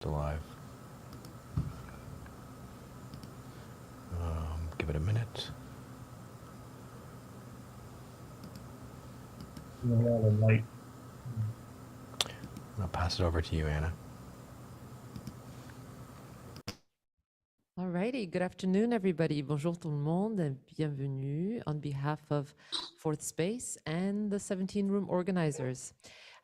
Still live. Give it a minute. Light. I'll pass it over to you, Anna. Alrighty, good afternoon, everybody. Bonjour tout le monde, bienvenue on behalf of Fourth Space and the 17 room organizers.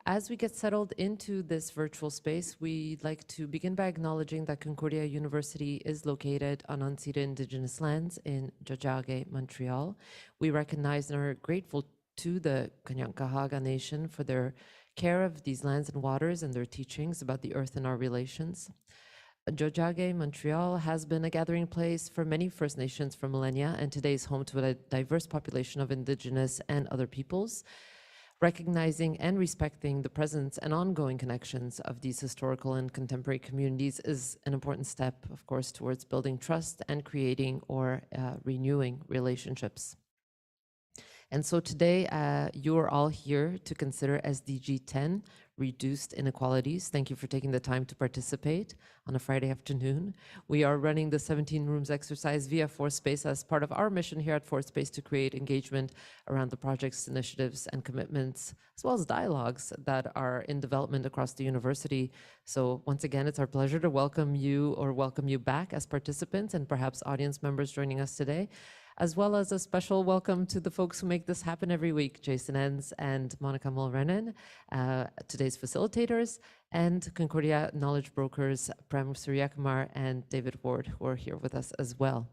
As we get settled into this virtual space, we'd like to begin by acknowledging that Concordia University is located on unceded Indigenous lands in Tiohtià:ke, Montreal. We recognize and are grateful to the Kanien'kehá:ka Nation for their care of these lands and waters and their teachings about the earth and our relations. Tiohtià:ke, Montreal has been a gathering place for many First Nations for millennia, and today is home to a diverse population of Indigenous and other peoples. Recognizing and respecting the presence and ongoing connections of these historical and contemporary communities is an important step, of course, towards building trust and creating or renewing relationships. And so today, you are all here to consider SDG 10, Reduced Inequalities. Thank you for taking the time to participate on a Friday afternoon. We are running the 17 rooms exercise via Fourth Space as part of our mission here at Fourth Space to create engagement around the projects, initiatives, and commitments, as well as dialogues that are in development across the university. So once again, it's our pleasure to welcome you back as participants and perhaps audience members joining us today, as well as a special welcome to the folks who make this happen every week, Jason Enns and Monica Mulrennan, today's facilitators, and Concordia knowledge brokers, Prem Suryakumar and David Ward, who are here with us as well.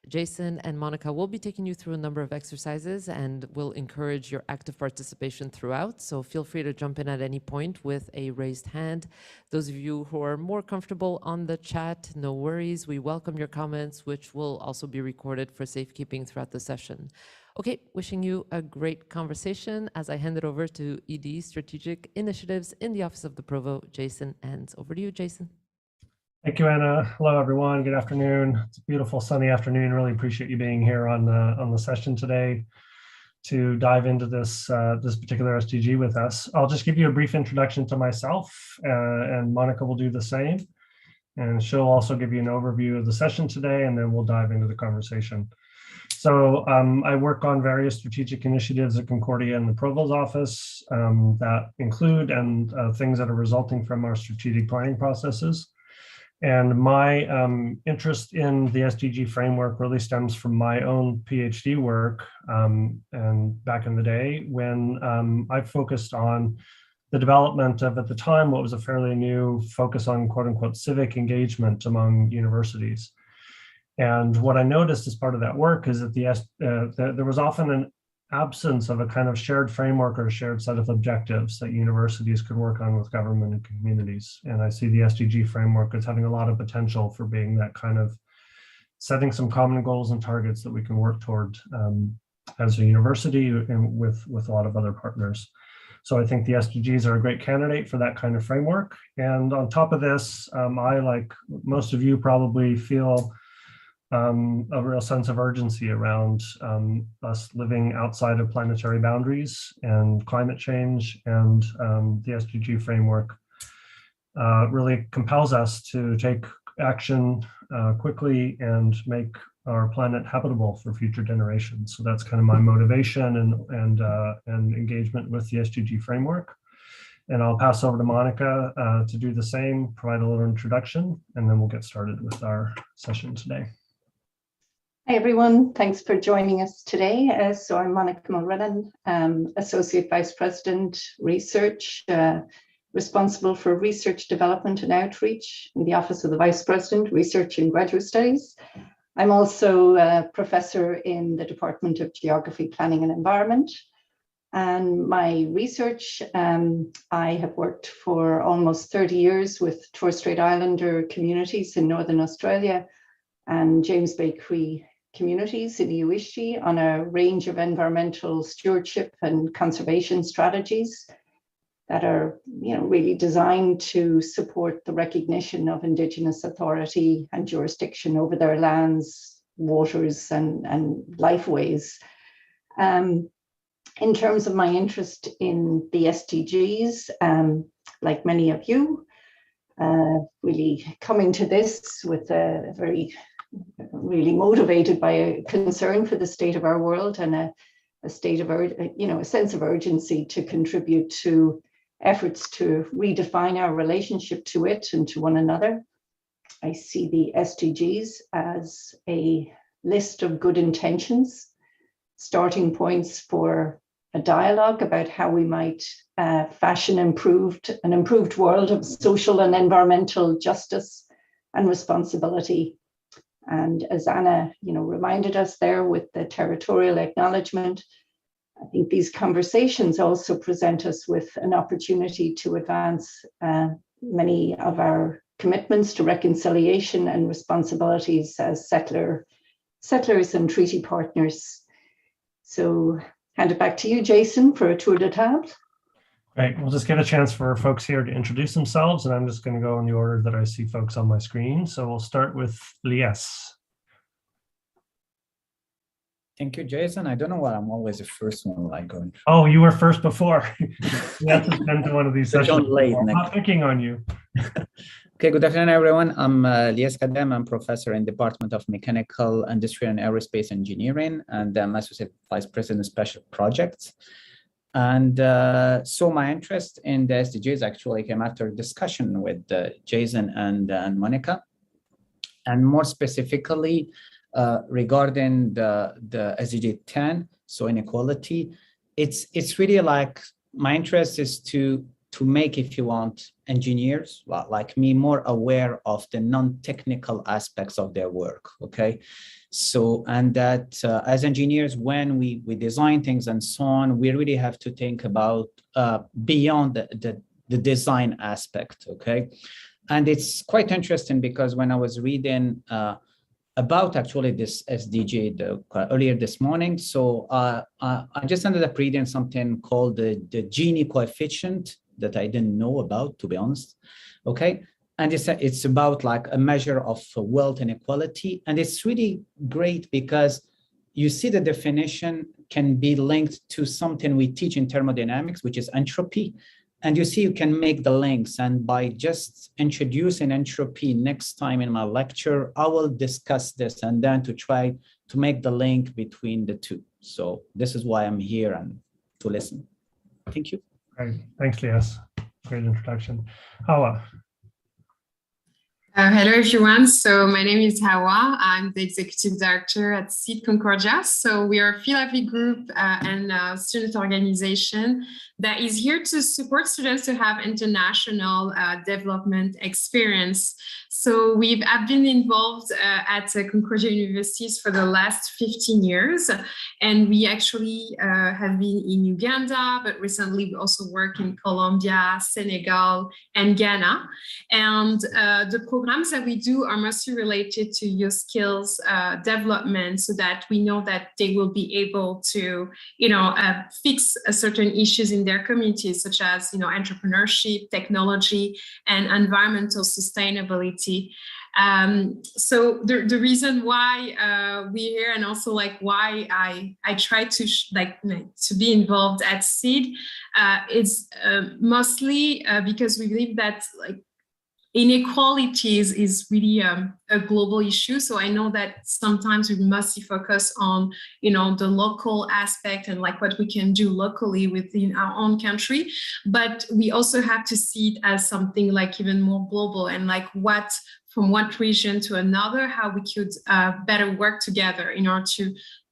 Jason and Monica will be taking you through a number of exercises and will encourage your active participation throughout. So feel free to jump in at any point with a raised hand. Those of you who are more comfortable on the chat, no worries. We welcome your comments, which will also be recorded for safekeeping throughout the session. Okay, wishing you a great conversation as I hand it over to ED Strategic Initiatives in the Office of the Provost, Jason Enns. Over to you, Jason. Thank you, Anna. Hello, everyone. Good afternoon. It's a beautiful sunny afternoon. Really appreciate you being here on the session today to dive into this particular SDG with us. I'll just give you a brief introduction to myself, and Monica will do the same. And she'll also give you an overview of the session today, and then we'll dive into the conversation. So I work on various strategic initiatives at Concordia and the Provost's office that include things that are resulting from our strategic planning processes. And my interest in the SDG framework really stems from my own PhD work and back in the day when I focused on the development of, at the time, what was a fairly new focus on quote unquote civic engagement among universities. And what I noticed as part of that work is that there was often an absence of a kind of shared framework or a shared set of objectives that universities could work on with government and communities. And I see the SDG framework as having a lot of potential for being that kind of setting some common goals and targets that we can work toward as a university and with a lot of other partners. So I think the SDGs are a great candidate for that kind of framework. And on top of this, I, like most of you, probably feel a real sense of urgency around us living outside of planetary boundaries and climate change, and the SDG framework really compels us to take action quickly and make our planet habitable for future generations. So that's kind of my motivation and engagement with the SDG framework. And I'll pass over to Monica to do the same, provide a little introduction, and then we'll get started with our session today. Hi, everyone. Thanks for joining us today. So I'm Monica Mulrennan, Associate Vice President, Research, responsible for Research Development and Outreach in the Office of the Vice President, Research and Graduate Studies. I'm also a professor in the Department of Geography, Planning and Environment. And my research, I have worked for almost 30 years with Torres Strait Islander communities in Northern Australia and James Bay Cree communities in the Uishti on a range of environmental stewardship and conservation strategies that are, really designed to support the recognition of Indigenous authority and jurisdiction over their lands, waters, and lifeways. In terms of my interest in the SDGs, like many of you, really coming to this with a very, really motivated by a concern for the state of our world and a state of, a sense of urgency to contribute to efforts to redefine our relationship to it and to one another. I see the SDGs as a list of good intentions, starting points for a dialogue about how we might fashion an improved world of social and environmental justice and responsibility. And as Anna, reminded us there with the territorial acknowledgement, I think these conversations also present us with an opportunity to advance many of our commitments to reconciliation and responsibilities as settlers and treaty partners. So hand it back to you, Jason, for a tour de table. Great. We'll just give a chance for folks here to introduce themselves, and I'm just going to go in the order that I see folks on my screen. So we'll start with Lies. Thank you, Jason. I don't know why I'm always the first one like going. Oh, you were first before. Lies has been to one of these sessions. I'm not picking on you. Okay, good afternoon, everyone. I'm Lies Kadem. I'm professor in Department of Mechanical, Industrial, and Aerospace Engineering, and I'm Associate Vice President Special Projects. And so my interest in the SDGs actually came after a discussion with Jason and Monica, and more specifically regarding the SDG 10, so inequality. It's really like my interest is to make, if you want, engineers like me more aware of the non-technical aspects of their work, okay? So, and that as engineers, when we design things and so on, we really have to think about beyond the design aspect, okay? And it's quite interesting because when I was reading about actually this SDG earlier this morning, so I just ended up reading something called the Genie Coefficient that I didn't know about, to be honest, okay? And it's about like a measure of wealth inequality. And it's really great because you see the definition can be linked to something we teach in thermodynamics, which is entropy. And you see, you can make the links. And by just introducing entropy next time in my lecture, I will discuss this and then to try to make the link between the two. So this is why I'm here and to listen. Thank you. Great. Thanks, Lias. Great introduction. Hawa. Hello, everyone. So my name is Hawa. I'm the executive director at SEED Concordia. So we are a Philadelphia group and a student organization that is here to support students to have international development experience. So I've been involved at Concordia universities for the last 15 years. And we actually have been in Uganda, but recently we also work in Colombia, Senegal, and Ghana. And the programs that we do are mostly related to youth skills development so that we know that they will be able to, fix certain issues in their communities, such as, entrepreneurship, technology, and environmental sustainability. So the reason why we're here and also like why I try to to be involved at SEED is mostly because we believe that inequality is really a global issue. So I know that sometimes we must focus on, the local aspect and like what we can do locally within our own country, but we also have to see it as something like even more global and like from one region to another, how we could better work together in order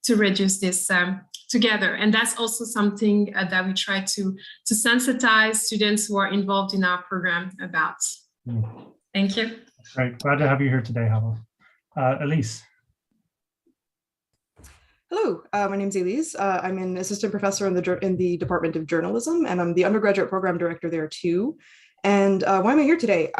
to reduce this together. And that's also something that we try to sensitize students who are involved in our program about. Thank you. Great. Glad to have you here today, Hawa. Elise. Hello, my name is Elise. I'm an assistant professor in the Department of Journalism, and I'm the undergraduate program director there too. And why am I here today?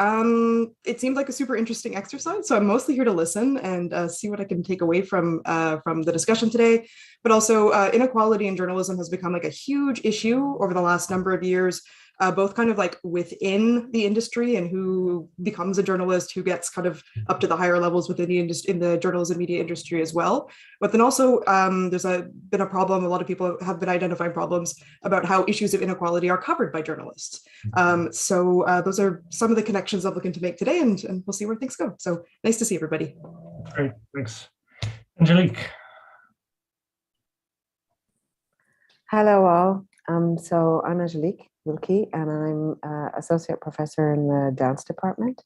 It seemed like a super interesting exercise, so I'm mostly here to listen and see what I can take away from the discussion today. But also, inequality in journalism has become like a huge issue over the last number of years. both kind of like within the industry and who becomes a journalist, who gets kind of up to the higher levels within the industry, in the journalism media industry as well. But then also there's been a problem. A lot of people have been identifying problems about how issues of inequality are covered by journalists. So those are some of the connections I'm looking to make today, and we'll see where things go. So nice to see everybody. Great, thanks. Angelique. Hello all. So I'm Angelique Wilkie, and I'm associate professor in the dance department,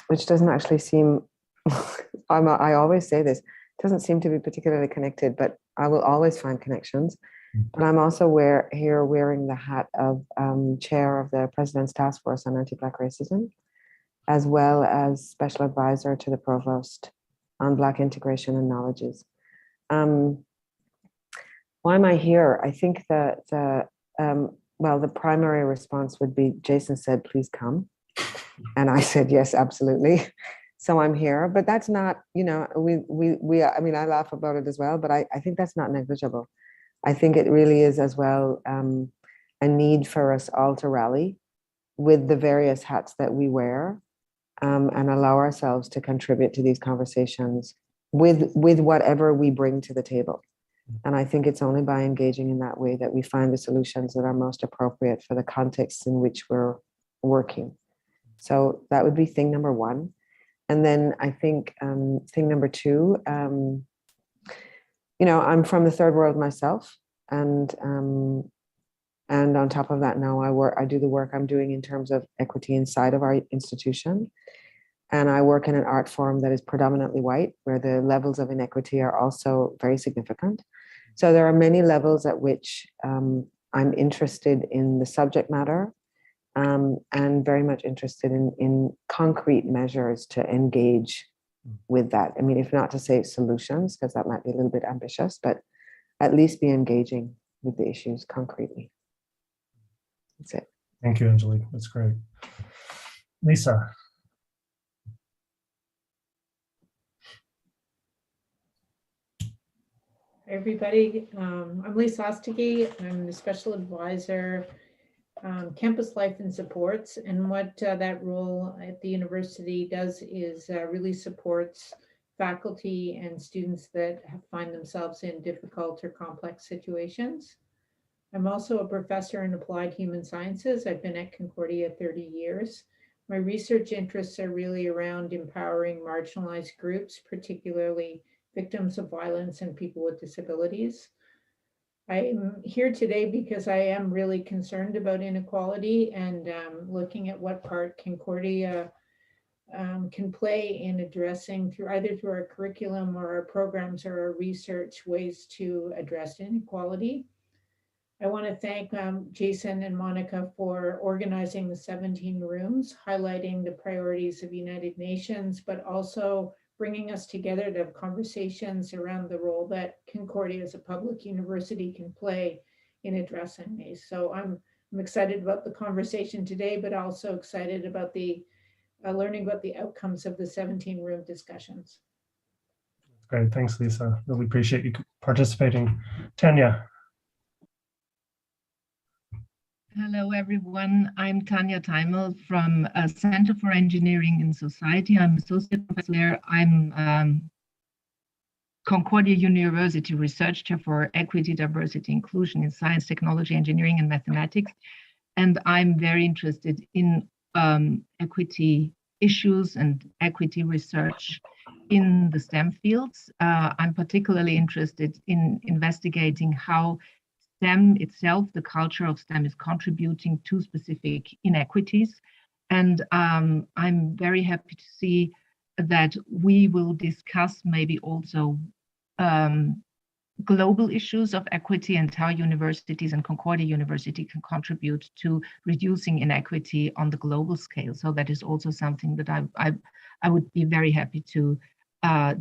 which doesn't actually seem, I always say this, doesn't seem to be particularly connected, but I will always find connections. But I'm also here wearing the hat of chair of the President's Task Force on Anti-Black Racism, as well as special advisor to the Provost on Black Integration and Knowledges. Why am I here? I think that well, the primary response would be, Jason said, please come. And I said, yes, absolutely. So I'm here, but that's not, you know, I mean, I laugh about it as well, but I think that's not negligible. I think it really is as well a need for us all to rally with the various hats that we wear and allow ourselves to contribute to these conversations with whatever we bring to the table. And I think it's only by engaging in that way that we find the solutions that are most appropriate for the context in which we're working. So that would be thing number one. And then I think thing number two, you know, I'm from the third world myself. And on top of that, now I do the work I'm doing in terms of equity inside of our institution. And I work in an art form that is predominantly white, where the levels of inequity are also very significant. So there are many levels at which I'm interested in the subject matter and very much interested in concrete measures to engage with that. I mean, if not to say solutions, because that might be a little bit ambitious, but at least be engaging with the issues concretely. That's it. Thank you, Angelique. That's great. Lisa. Hi, everybody. I'm Lisa Ostegui. I'm the special advisor, campus life and supports. And what that role at the university does is really supports faculty and students that find themselves in difficult or complex situations. I'm also a professor in applied human sciences. I've been at Concordia 30 years. My research interests are really around empowering marginalized groups, particularly victims of violence and people with disabilities. I'm here today because I am really concerned about inequality and looking at what part Concordia can play in addressing either through our curriculum or our programs or our research ways to address inequality. I want to thank Jason and Monica for organizing the 17 rooms, highlighting the priorities of United Nations, but also bringing us together to have conversations around the role that Concordia as a public university can play in addressing these. So I'm excited about the conversation today, but also excited about the learning about the outcomes of the 17 room discussions. Great, thanks, Lisa. Really appreciate you participating. Tanya. Hello, everyone. I'm Tanya Teimel from Center for Engineering in Society. I'm associate professor there. I'm Concordia University Research Chair for Equity, Diversity, Inclusion in Science, Technology, Engineering, and Mathematics. And I'm very interested in equity issues and equity research in the STEM fields. I'm particularly interested in investigating how STEM itself, the culture of STEM, is contributing to specific inequities. And I'm very happy to see that we will discuss maybe also global issues of equity and how universities and Concordia University can contribute to reducing inequity on the global scale. So that is also something that I would be very happy to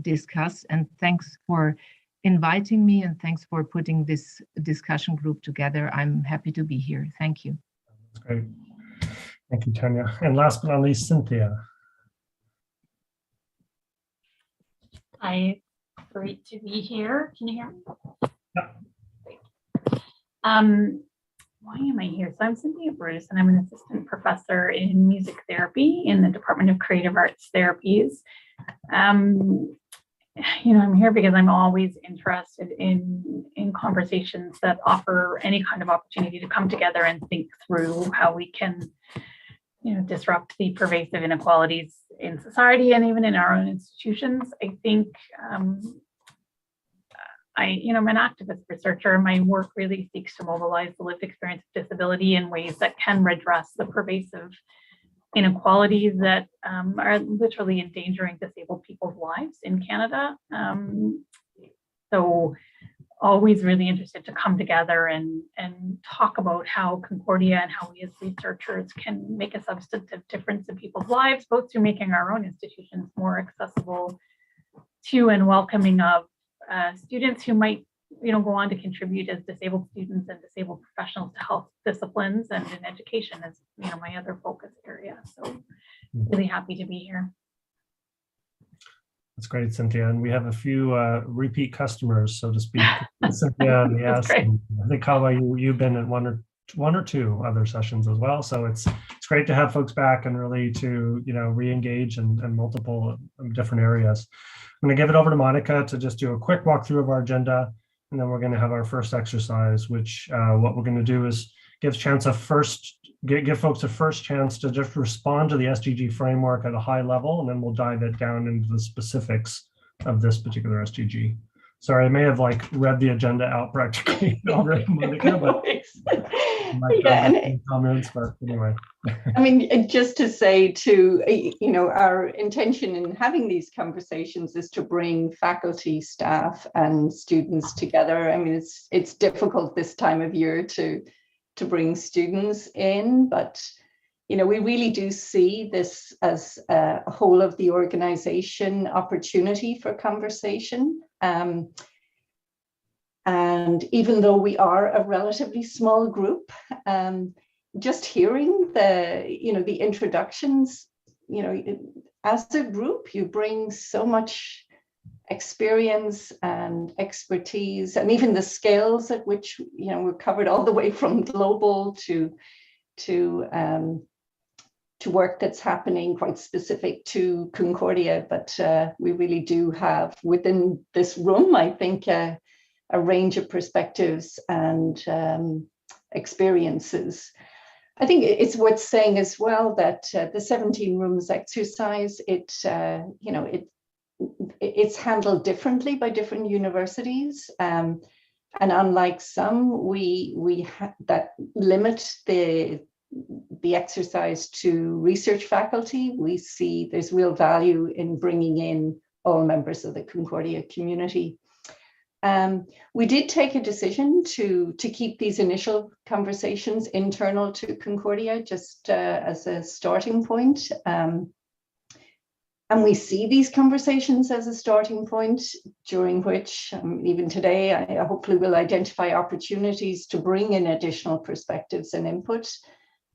discuss. And thanks for inviting me, and thanks for putting this discussion group together. I'm happy to be here. Thank you. That's great. Thank you, Tanya. And last but not least, Cynthia. Hi, great to be here. Can you hear me? Yeah. Great. why am I here? So I'm Cynthia Bruce, and I'm an assistant professor in music therapy in the Department of Creative Arts Therapies. I'm here because I'm always interested in conversations that offer any kind of opportunity to come together and think through how we can, disrupt the pervasive inequalities in society and even in our own institutions. I think I'm an activist researcher. My work really seeks to mobilize the lived experience of disability in ways that can redress the pervasive inequalities that are literally endangering disabled people's lives in Canada. So always really interested to come together and talk about how Concordia and how we as researchers can make a substantive difference in people's lives, both through making our own institutions more accessible to and welcoming of students who might go on to contribute as disabled students and disabled professionals to health disciplines and in education as my other focus area. So really happy to be here. That's great, Cynthia. And we have a few repeat customers, so to speak. Cynthia, yes. I think Kawa, you've been at one or two other sessions as well. So it's great to have folks back and really to re-engage in multiple different areas. I'm going to give it over to Monica to just do a quick walkthrough of our agenda, and then we're going to have our first exercise, which what we're going to do is give folks a first chance to just respond to the SDG framework at a high level, and then we'll dive it down into the specifics of this particular SDG. Sorry, I may have read the agenda out practically already, Monica, but comments, but anyway. I mean, just to say our intention in having these conversations is to bring faculty, staff, and students together. I mean, it's difficult this time of year to bring students in, but we really do see this as a whole of the organization opportunity for conversation. And even though we are a relatively small group, just hearing the introductions, as a group, you bring so much experience and expertise, and even the scales at which we're covered all the way from global to work that's happening quite specific to Concordia. But we really do have within this room, I think, a range of perspectives and experiences. I think it's worth saying as well that the 17 rooms exercise, it's handled differently by different universities, and unlike some, we that limit the exercise to research faculty. We see there's real value in bringing in all members of the Concordia community. We did take a decision to keep these initial conversations internal to Concordia, just as a starting point. And we see these conversations as a starting point during which, even today, I hopefully will identify opportunities to bring in additional perspectives and input.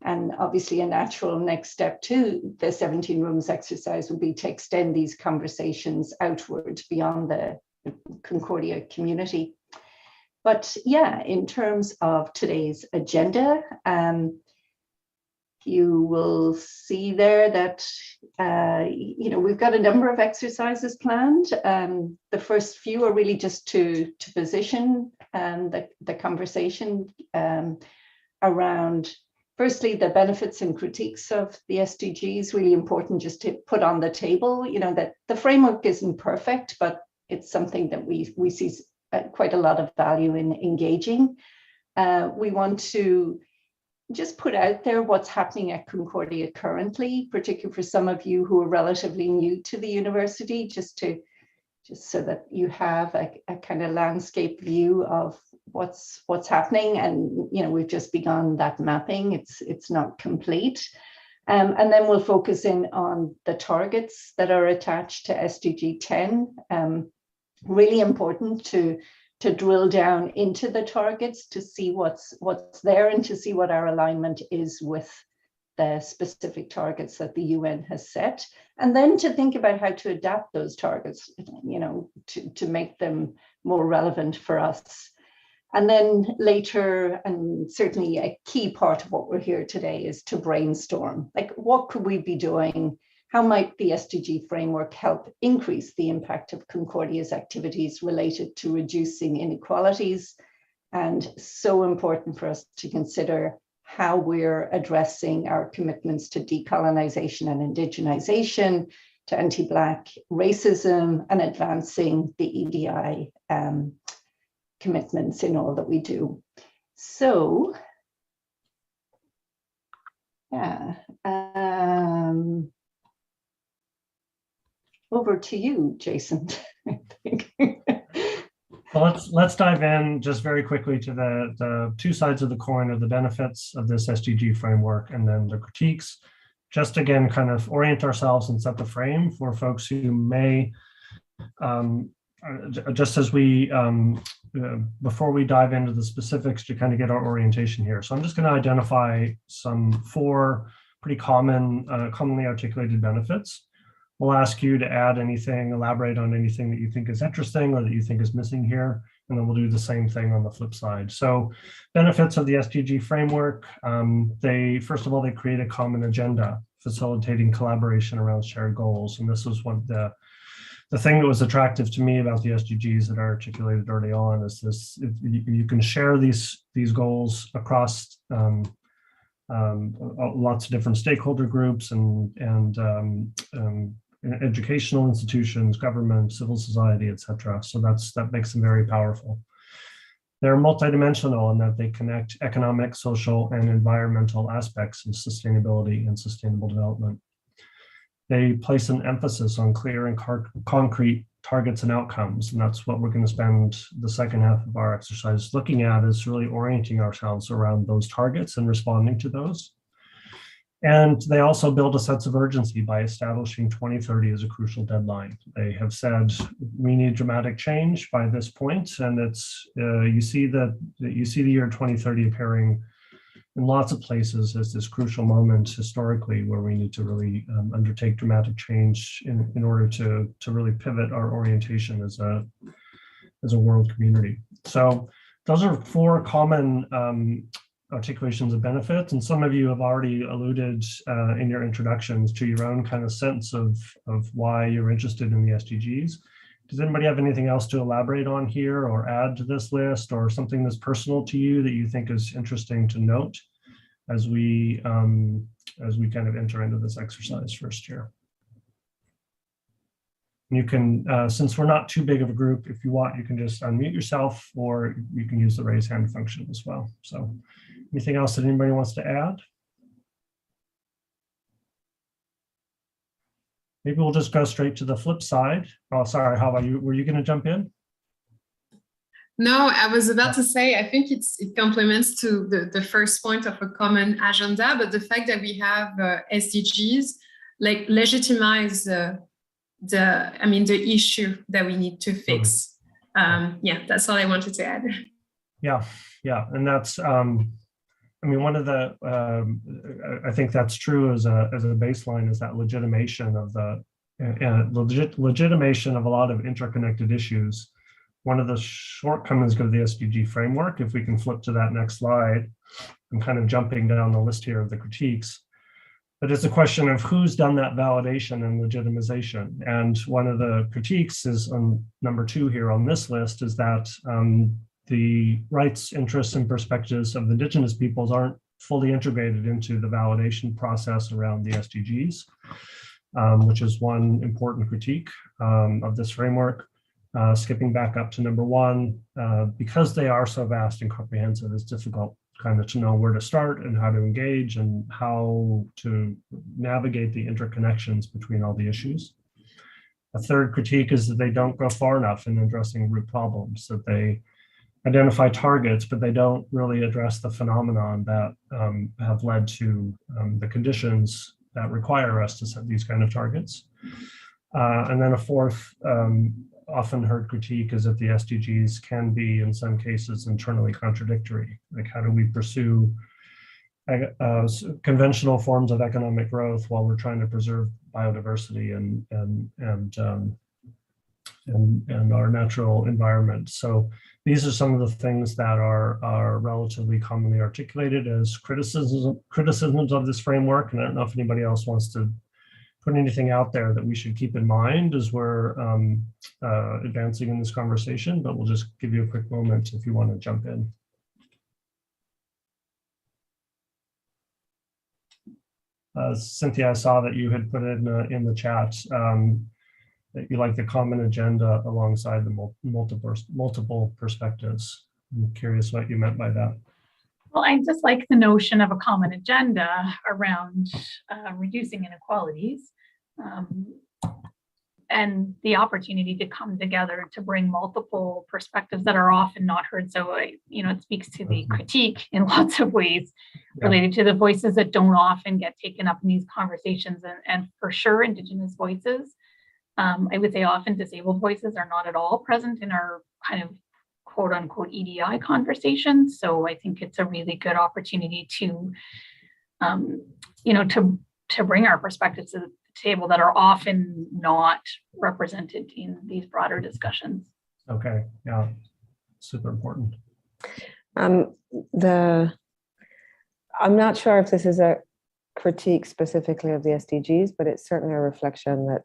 And obviously a natural next step to the 17 rooms exercise would be to extend these conversations outward beyond the Concordia community. But yeah, in terms of today's agenda, you will see there that we've got a number of exercises planned. The first few are really just to position the conversation around, firstly, the benefits and critiques of the SDGs. Really important just to put on the table, that the framework isn't perfect, but it's something that we see quite a lot of value in engaging. We want to just put out there what's happening at Concordia currently, particularly for some of you who are relatively new to the university, just so that you have a kind of landscape view of what's happening. And we've just begun that mapping. It's not complete. And then we'll focus in on the targets that are attached to SDG 10. Really important to drill down into the targets to see what's there and to see what our alignment is with the specific targets that the UN has set, and then to think about how to adapt those targets, to make them more relevant for us. And then later, and certainly a key part of what we're here today, is to brainstorm. Like, what could we be doing? How might the SDG framework help increase the impact of Concordia's activities related to reducing inequalities? And so important for us to consider how we're addressing our commitments to decolonization and indigenization, to anti-Black racism, and advancing the EDI commitments in all that we do. So, yeah, over to you, Jason. I think. Well, let's dive in just very quickly to the two sides of the coin of the benefits of this SDG framework and then the critiques. Just again, kind of orient ourselves and set the frame for folks who may, just as we, before we dive into the specifics to kind of get our orientation here. So I'm just going to identify some 4 pretty commonly articulated benefits. We'll ask you to add anything, elaborate on anything that you think is interesting or that you think is missing here, and then we'll do the same thing on the flip side. So benefits of the SDG framework, first of all, they create a common agenda, facilitating collaboration around shared goals. And this was one of the thing that was attractive to me about the SDGs that I articulated early on is this: you can share these goals across lots of different stakeholder groups and educational institutions, government, civil society, etc. So that makes them very powerful. They're multidimensional in that they connect economic, social, and environmental aspects of sustainability and sustainable development. They place an emphasis on clear and concrete targets and outcomes, and that's what we're going to spend the second half of our exercise looking at, is really orienting ourselves around those targets and responding to those. And they also build a sense of urgency by establishing 2030 as a crucial deadline. They have said we need dramatic change by this point, and it's you see the year 2030 appearing in lots of places as this crucial moment historically where we need to really undertake dramatic change in order to really pivot our orientation as a world community. So those are 4 common articulations of benefits, and some of you have already alluded in your introductions to your own kind of sense of why you're interested in the SDGs. Does anybody have anything else to elaborate on here or add to this list, or something that's personal to you that you think is interesting to note as we kind of enter into this exercise first year? You can, since we're not too big of a group, if you want, you can just unmute yourself, or you can use the raise hand function as well. So anything else that anybody wants to add? Maybe we'll just go straight to the flip side. Oh, sorry, how about you? Were you going to jump in? No, I was about to say, I think it complements to the first point of a common agenda, but the fact that we have SDGs like legitimize the issue that we need to fix. Yeah, that's all I wanted to add. Yeah, and that's one of the I think that's true as a baseline, is that legitimation of legitimation of a lot of interconnected issues. One of the shortcomings of the SDG framework, if we can flip to that next slide, I'm kind of jumping down the list here of the critiques, but it's a question of who's done that validation and legitimization. And one of the critiques is on number 2 here on this list, is that the rights, interests, and perspectives of Indigenous peoples aren't fully integrated into the validation process around the SDGs, which is one important critique of this framework. Skipping back up to number 1, because they are so vast and comprehensive, it's difficult kind of to know where to start and how to engage and how to navigate the interconnections between all the issues. A third critique is that they don't go far enough in addressing root problems, that they identify targets, but they don't really address the phenomenon that have led to the conditions that require us to set these kind of targets. And then a fourth often heard critique is that the SDGs can be, in some cases, internally contradictory. Like, how do we pursue conventional forms of economic growth while we're trying to preserve biodiversity and our natural environment? So these are some of the things that are relatively commonly articulated as criticisms of this framework. And I don't know if anybody else wants to put anything out there that we should keep in mind as we're advancing in this conversation, but we'll just give you a quick moment if you want to jump in. Cynthia, I saw that you had put in the chat that you like the common agenda alongside the multiple perspectives. I'm curious what you meant by that. Well, I just like the notion of a common agenda around reducing inequalities and the opportunity to come together to bring multiple perspectives that are often not heard. So, it speaks to the critique in lots of ways related to the voices that don't often get taken up in these conversations, and for sure, Indigenous voices. I would say often disabled voices are not at all present in our kind of quote unquote EDI conversations. So I think it's a really good opportunity to, to bring our perspectives to the table that are often not represented in these broader discussions. Okay, yeah, super important. I'm not sure if this is a critique specifically of the SDGs, but it's certainly a reflection that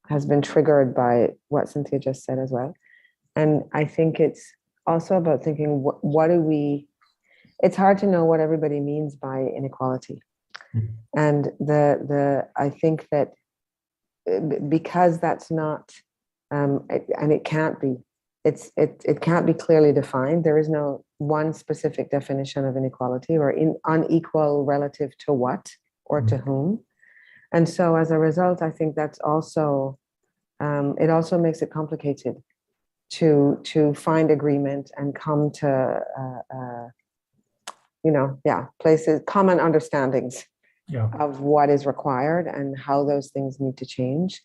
has been triggered by what Cynthia just said as well. And I think it's also about thinking, what do we, it's hard to know what everybody means by inequality. And I think that because that's not, and it can't be, it can't be clearly defined. There is no one specific definition of inequality, or unequal relative to what or to whom. And so as a result, I think that's also, it also makes it complicated to find agreement and come to, places, common understandings of what is required and how those things need to change,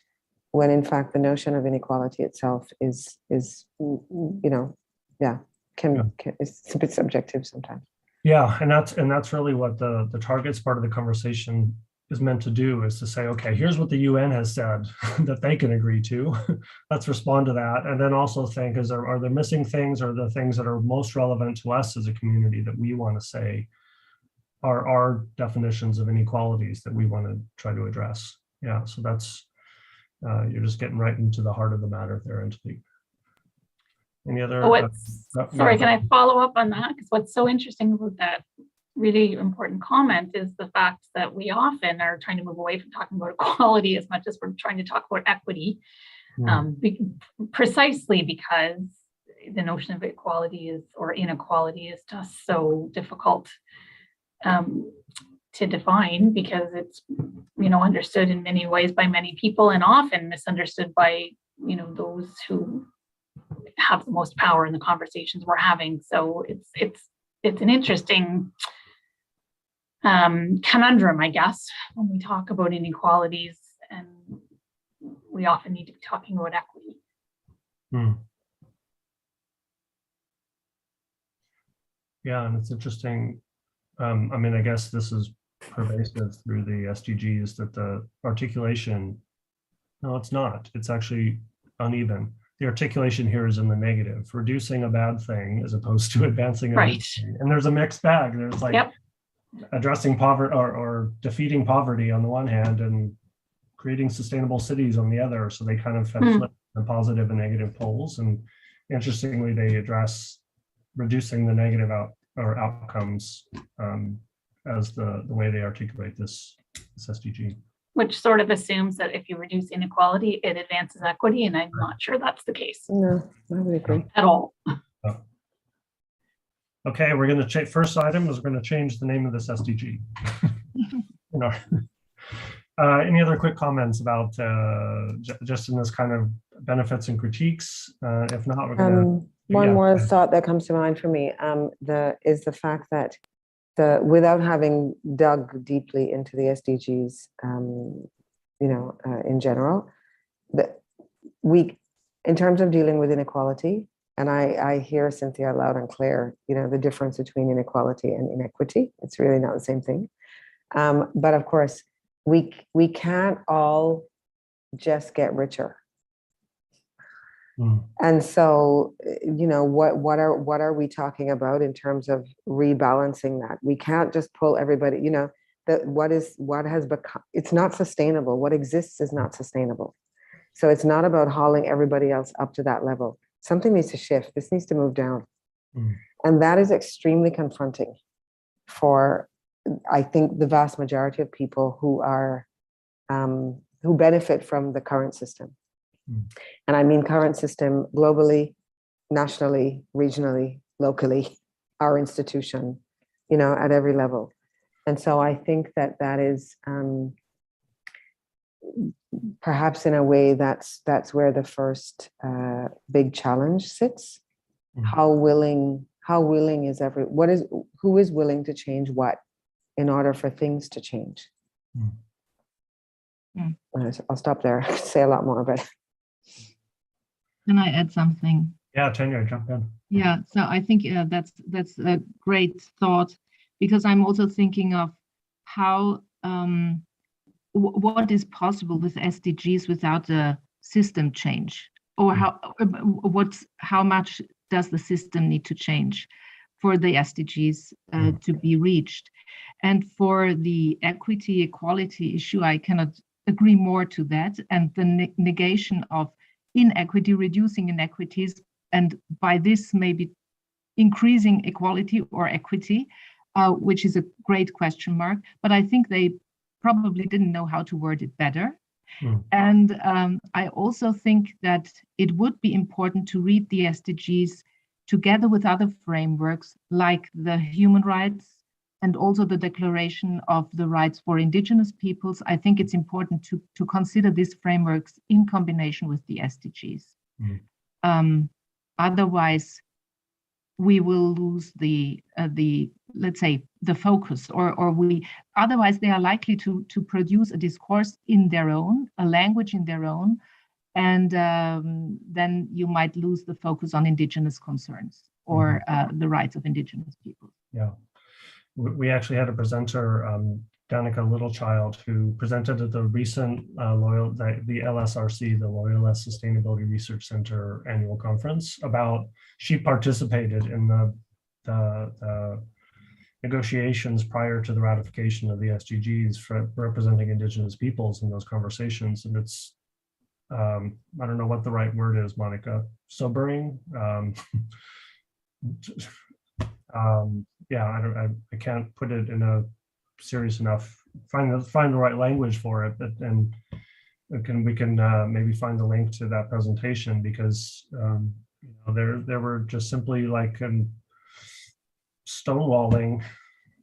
when in fact the notion of inequality itself is it's a bit subjective sometimes. Yeah, and that's really what the targets part of the conversation is meant to do, is to say, okay, here's what the UN has said that they can agree to. Let's respond to that. And then also think, are there missing things, or the things that are most relevant to us as a community that we want to say are our definitions of inequalities that we want to try to address. Yeah, so that's, you're just getting right into the heart of the matter there, Angelique. Any other? Sorry, can I follow up on that? Because what's so interesting about that really important comment is the fact that we often are trying to move away from talking about equality as much as we're trying to talk about equity, precisely because the notion of equality or inequality is just so difficult to define, because it's understood in many ways by many people, and often misunderstood by those who have the most power in the conversations we're having. So it's an interesting conundrum, I guess, when we talk about inequalities, and we often need to be talking about equity. Yeah, and it's interesting. I guess this is pervasive through the SDGs, that the articulation, no, it's not. It's actually uneven. The articulation here is in the negative, reducing a bad thing as opposed to advancing a good thing. And there's a mixed bag. There's like addressing poverty or defeating poverty on the one hand, and creating sustainable cities on the other. So they kind of flip the positive and negative poles. And interestingly, they address reducing the negative outcomes as the way they articulate this SDG. Which sort of assumes that if you reduce inequality, it advances equity, and I'm not sure that's the case. No, I would agree. At all. Okay, we're going to first item is we're going to change the name of this SDG. Any other quick comments about just in this kind of benefits and critiques? If not, we're going to. One more thought that comes to mind for me is the fact that without having dug deeply into the SDGs, in general, that in terms of dealing with inequality, and I hear Cynthia loud and clear, the difference between inequality and inequity. It's really not the same thing. But of course, we can't all just get richer. And so, what are we talking about in terms of rebalancing that? We can't just pull everybody, what has become, it's not sustainable. What exists is not sustainable. So it's not about hauling everybody else up to that level. Something needs to shift. This needs to move down. And that is extremely confronting for, I think, the vast majority of people who are, who benefit from the current system. And I mean current system globally, nationally, regionally, locally, our institution, at every level. And so I think that is perhaps in a way that's where the first big challenge sits. How willing is who is willing to change what in order for things to change? I'll stop there. I could say a lot more, but. Can I add something? Yeah, Tanya, jump in. Yeah, so I think that's a great thought, because I'm also thinking of how what is possible with SDGs without a system change, or how much does the system need to change for the SDGs to be reached. And for the equality issue, I cannot agree more to that, and the negation of inequity, reducing inequities, and by this maybe increasing equality or equity, which is a great question mark. But I think they probably didn't know how to word it better. And I also think that it would be important to read the SDGs together with other frameworks like the human rights and also the Declaration of the Rights for Indigenous Peoples. I think it's important to consider these frameworks in combination with the SDGs. Otherwise, we will lose the let's say the focus, or otherwise they are likely to produce a discourse in their own, a language in their own, and then you might lose the focus on indigenous concerns or the rights of indigenous people. Yeah, we actually had a presenter, Danica Littlechild, who presented at the recent the LSRC, the Loyola Sustainability Research Center annual conference. She participated in the negotiations prior to the ratification of the SDGs for representing indigenous peoples in those conversations. And it's, I don't know what the right word is, Monica, sobering. Yeah, I can't put it in a serious enough, find the right language for it, but and we can maybe find the link to that presentation, because there were just simply like stonewalling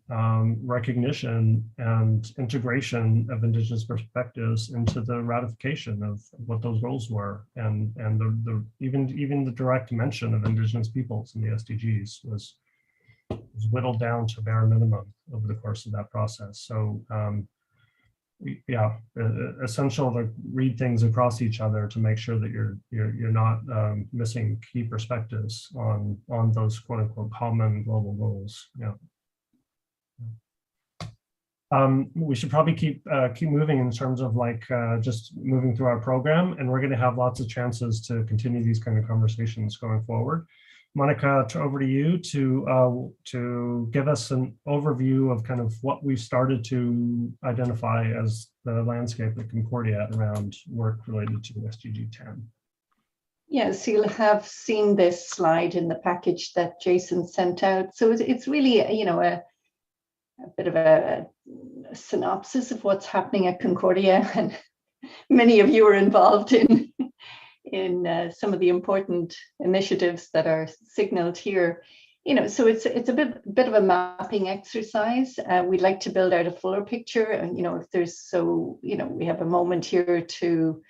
recognition and integration of indigenous perspectives into the ratification of what those goals were, and even the direct mention of indigenous peoples in the SDGs was whittled down to bare minimum over the course of that process. So essential to read things across each other to make sure that you're not missing key perspectives on those quote unquote common global goals. Yeah. We should probably keep moving in terms of just moving through our program, and we're going to have lots of chances to continue these kind of conversations going forward. Monica, over to you to give us an overview of kind of what we've started to identify as the landscape at Concordia around work related to SDG 10. Yes, you'll have seen this slide in the package that Jason sent out. So it's really, a bit of a synopsis of what's happening at Concordia, and many of you are involved in some of the important initiatives that are signaled here. So it's a bit of a mapping exercise. We'd like to build out a fuller picture, and if there's we have a moment here to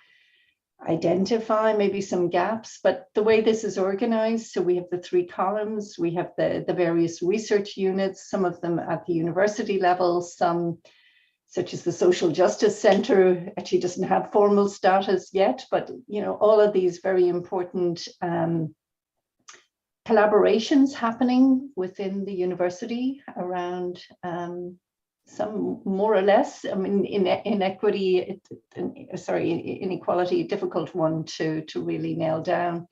identify maybe some gaps, but the way this is organized, so we have the 3 columns, we have the various research units, some of them at the university level, some such as the Social Justice Center actually doesn't have formal status yet, but all of these very important collaborations happening within the university around some more or less, I mean, inequity, inequality, a difficult one to really nail down.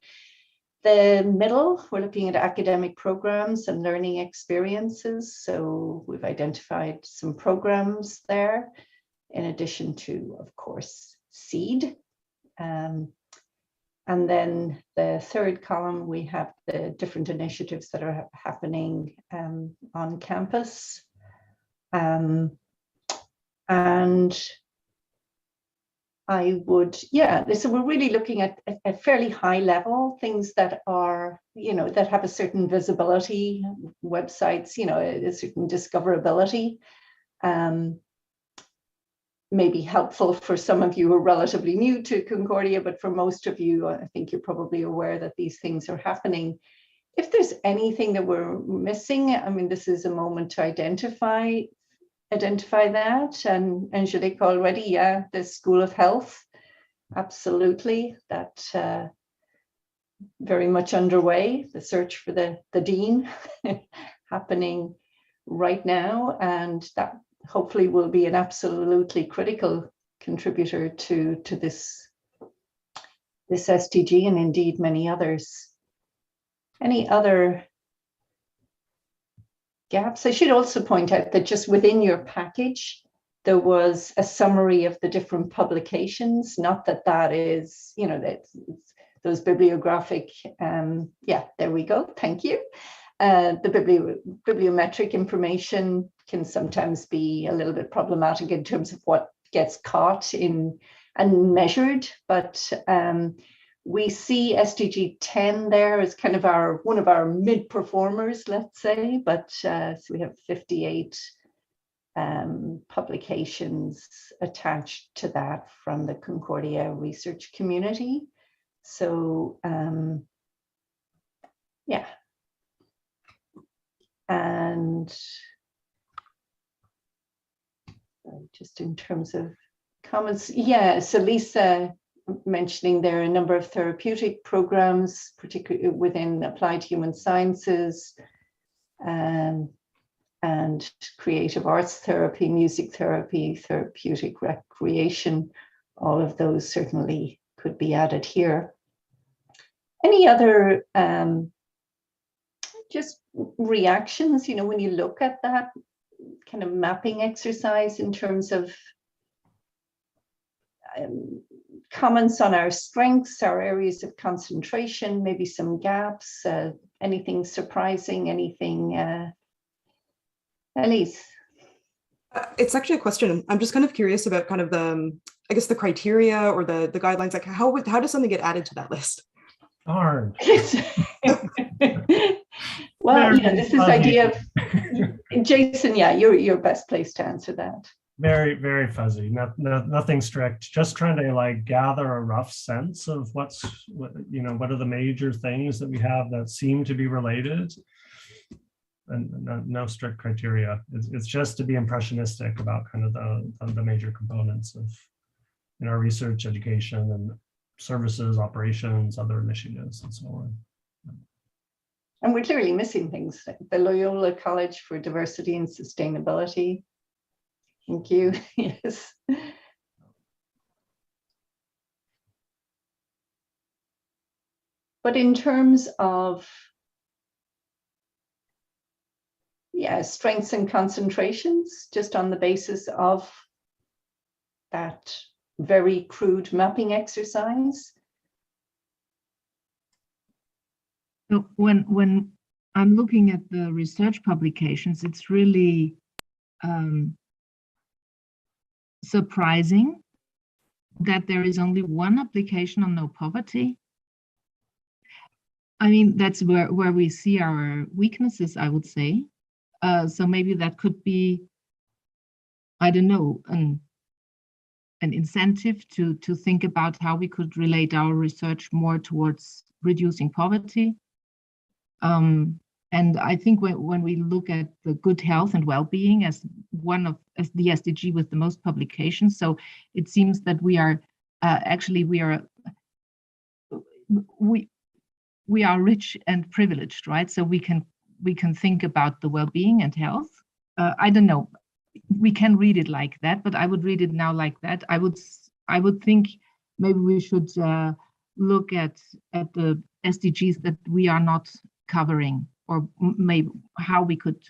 The middle, we're looking at academic programs and learning experiences. So we've identified some programs there, in addition to, of course, SEED. And then the third column, we have the different initiatives that are happening on campus. And I would, so we're really looking at a fairly high level, things that are, that have a certain visibility, websites, a certain discoverability. Maybe helpful for some of you who are relatively new to Concordia, but for most of you, I think you're probably aware that these things are happening. If there's anything that we're missing, I mean, this is a moment to identify that. And Angelique already, the School of Health, absolutely, that very much underway, the search for the dean happening right now, and that hopefully will be an absolutely critical contributor to this SDG, and indeed many others. Any other gaps? I should also point out that just within your package, there was a summary of the different publications, not that is, those bibliographic, there we go, thank you. The bibliometric information can sometimes be a little bit problematic in terms of what gets caught in and measured, but we see SDG 10 there as kind of one of our mid performers, let's say, but so we have 58 publications attached to that from the Concordia research community. So and just in terms of comments, so Lisa mentioning there are a number of therapeutic programs, particularly within applied human sciences, and creative arts therapy, music therapy, therapeutic recreation. All of those certainly could be added here. Any other just reactions, when you look at that kind of mapping exercise in terms of comments on our strengths, our areas of concentration, maybe some gaps, anything surprising, anything, Elise? It's actually a question. I'm just kind of curious about kind of the, I guess, the criteria or the guidelines, like how does something get added to that list? Darn. Well, this is the idea of, Jason, you're best placed to answer that. Very, very fuzzy, nothing strict, just trying to like gather a rough sense of what are the major things that we have that seem to be related, and no strict criteria. It's just to be impressionistic about kind of the major components of our research, education, and services, operations, other initiatives, and so on. And we're clearly missing things, like the Loyola College for Diversity and Sustainability. Thank you. Yes. But in terms of strengths and concentrations, just on the basis of that very crude mapping exercise. So when I'm looking at the research publications, it's really surprising that there is only one application on no poverty. I mean, that's where we see our weaknesses, I would say. So maybe that could be, I don't know, an incentive to think about how we could relate our research more towards reducing poverty. And I think when we look at the good health and well-being as as the SDG with the most publications, so it seems that we are rich and privileged, right? So we can think about the well-being and health. I don't know. We can read it like that, but I would read it now like that. I would I would think maybe we should look at the SDGs that we are not covering, or maybe how we could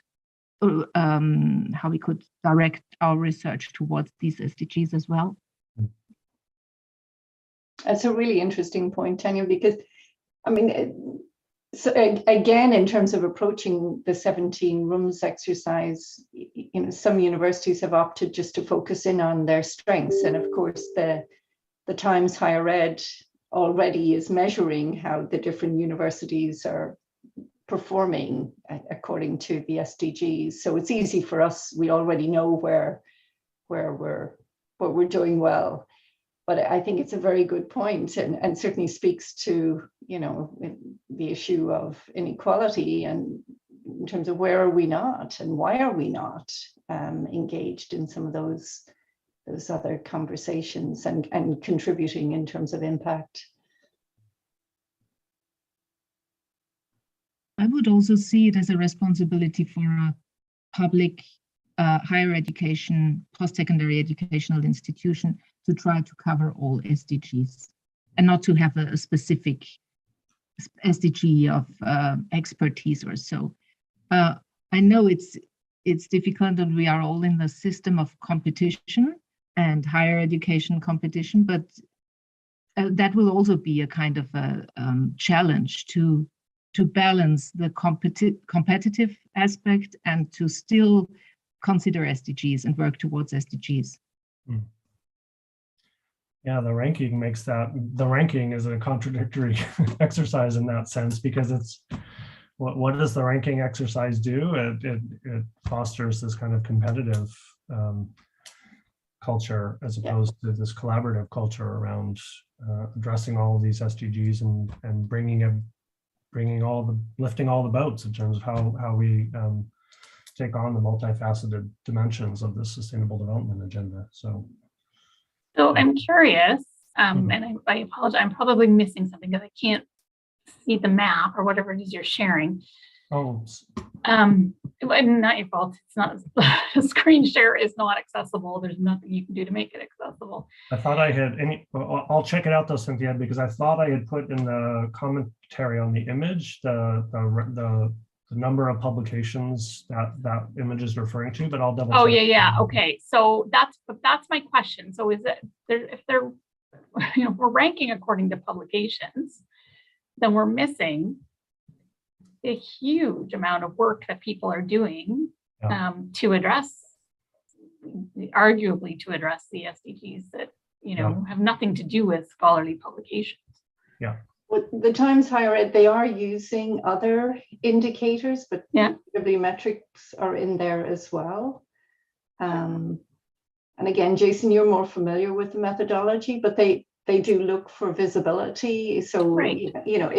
direct our research towards these SDGs as well. That's a really interesting point, Tanya, because I mean, so again, in terms of approaching the 17 rooms exercise, you know, some universities have opted just to focus in on their strengths. And of course, the Times Higher Ed already is measuring how the different universities are performing according to the SDGs. So it's easy for us. We already know where we're doing well. But I think it's a very good point, and certainly speaks to, you know, the issue of inequality, and in terms of where are we not and why are we not engaged in some of those other conversations and contributing in terms of impact. I would also see it as a responsibility for a public higher education, post-secondary educational institution to try to cover all SDGs and not to have a specific SDG of expertise or so. I know it's difficult, and we are all in the system of competition and higher education competition, but that will also be a kind of a challenge to balance the competitive aspect and to still consider SDGs and work towards SDGs. Yeah, the ranking is a contradictory exercise in that sense, because it's what does the ranking exercise do? It fosters this kind of competitive culture as opposed to this collaborative culture around addressing all of these SDGs and lifting all the boats in terms of how we take on the multifaceted dimensions of the Sustainable Development Agenda. So I'm curious, and I apologize, I'm probably missing something because I can't see the map or whatever it is you're sharing. Oh. Not your fault. It's not, the screen share is not accessible. There's nothing you can do to make it accessible. I thought I had I'll check it out though, Cynthia, because I thought I had put in the commentary on the image the number of publications that image is referring to, but I'll double check. Oh yeah. Okay. So that's my question. So is it if they're, you know, if we're ranking according to publications, then we're missing a huge amount of work that people are doing to address, arguably to address the SDGs that, you know, have nothing to do with scholarly publications. Yeah. Well, the Times Higher Ed, they are using other indicators, but bibliometrics are in there as well. And again, Jason, you're more familiar with the methodology, but they do look for visibility. So, you know,